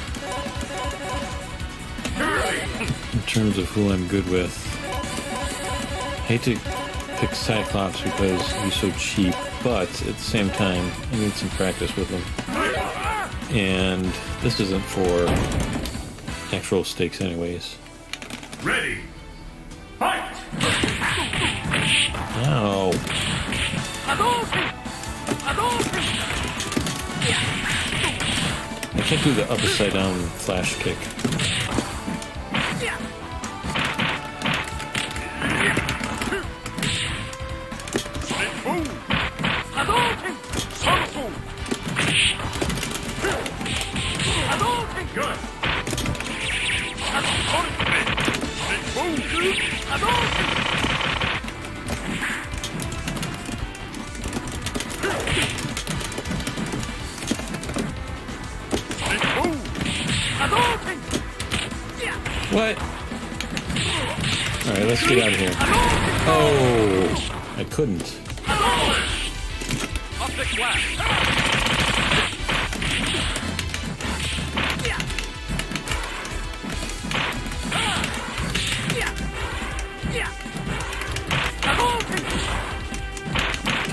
in terms of who I'm good with. Hate to pick Cyclops because he's so cheap, but at the same time, I need some practice with him. And this isn't for actual stakes anyways. Ready. Fight! Ow. I can't do the upside down flash kick. Good. What? Alright, let's get out of here. Oh, I couldn't.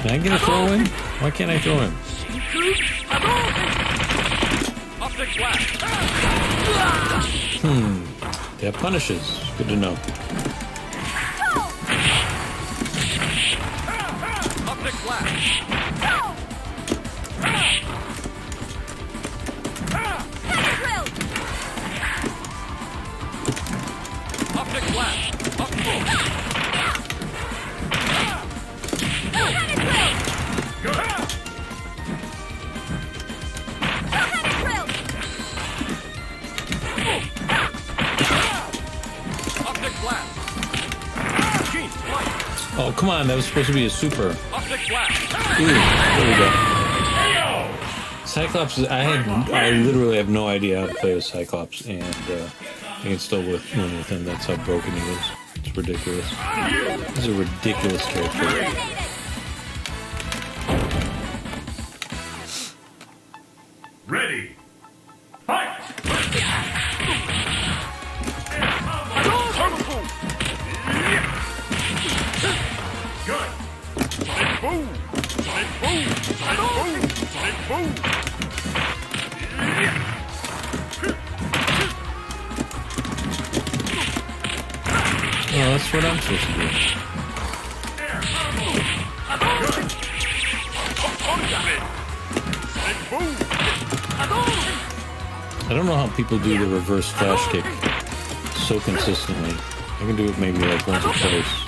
Can I get a throw in? Why can't I throw him? That punishes. Good to know. Oh, come on. That was supposed to be a super. Ooh, there we go. Cyclops, I literally have no idea how to play with Cyclops, and I can still win with him. That's how broken he is. It's ridiculous. He's a ridiculous character. Ready. Fight! Good. Boom. Boom. Boom. Oh, that's what I'm supposed to do. I don't know how people do the reverse flash kick so consistently. I can do it maybe like once or twice.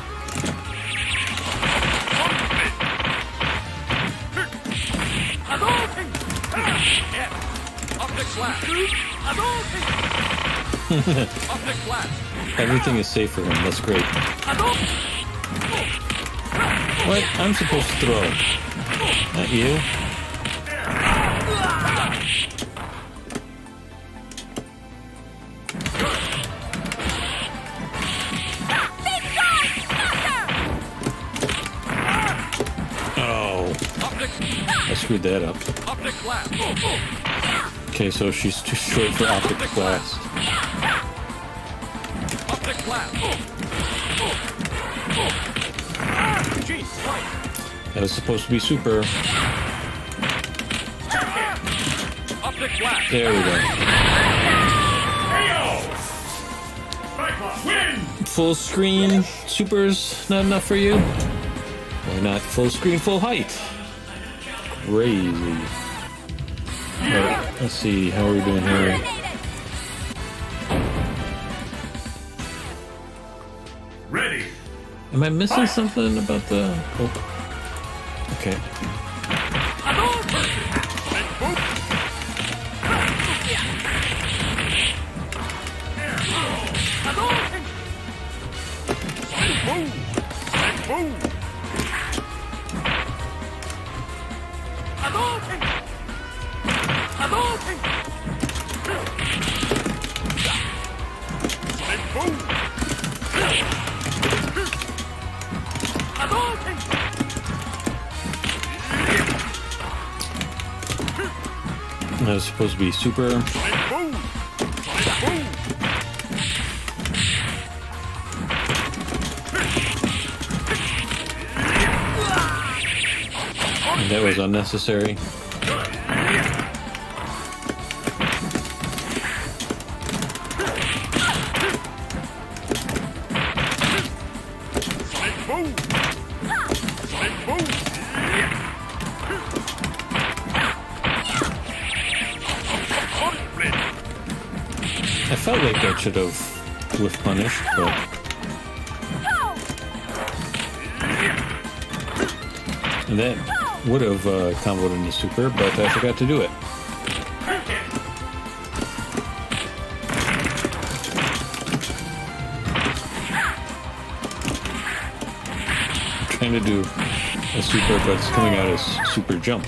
Everything is safe for him. That's great. What? I'm supposed to throw. Not you. Oh. I screwed that up. Okay, so she's too short for optic blast. That was supposed to be super. There we go. Full screen supers not enough for you? Why not full screen, full height? Crazy. Alright, let's see, how are we doing here? Ready. Am I missing something about the... Oh. Okay. That was supposed to be super. And that was unnecessary. I felt like I should have whiff punished, but and that would have comboed into super, but I forgot to do it. I'm trying to do a super, but it's coming out as super jump.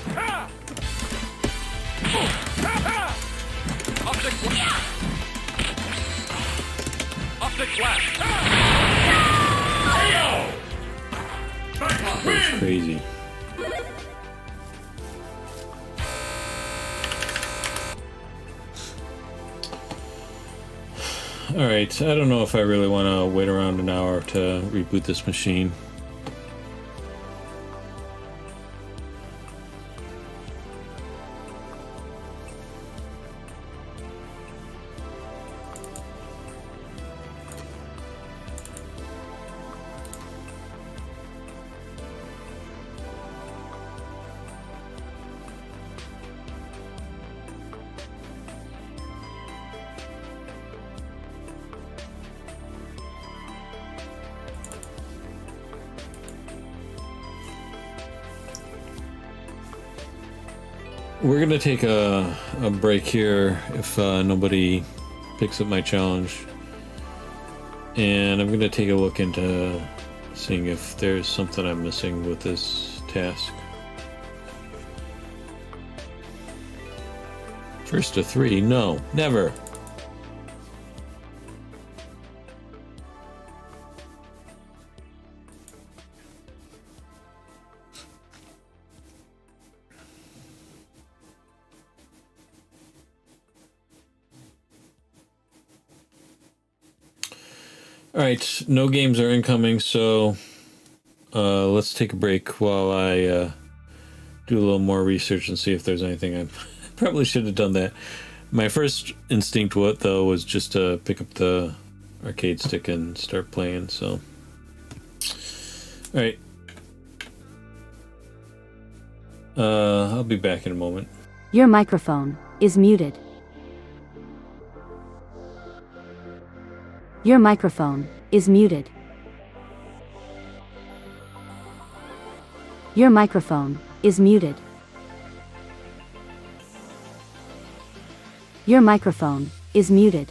That was crazy. Alright, I don't know if I really want to wait around an hour to reboot this machine. We're gonna take a break here if nobody picks up my challenge, and I'm gonna take a look into seeing if there's something I'm missing with this task. First to 3, no, never. Alright, no games are incoming, so let's take a break while I do a little more research and see if there's anything. I probably should have done that. My first instinct, though, was just to pick up the arcade stick and start playing, so... Alright. I'll be back in a moment. Your microphone is muted. Your microphone is muted. Your microphone is muted. Your microphone is muted.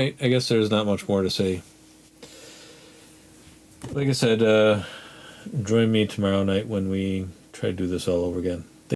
right, I guess there's not much more to say. Like I said, join me tomorrow night when we try to do this all over again.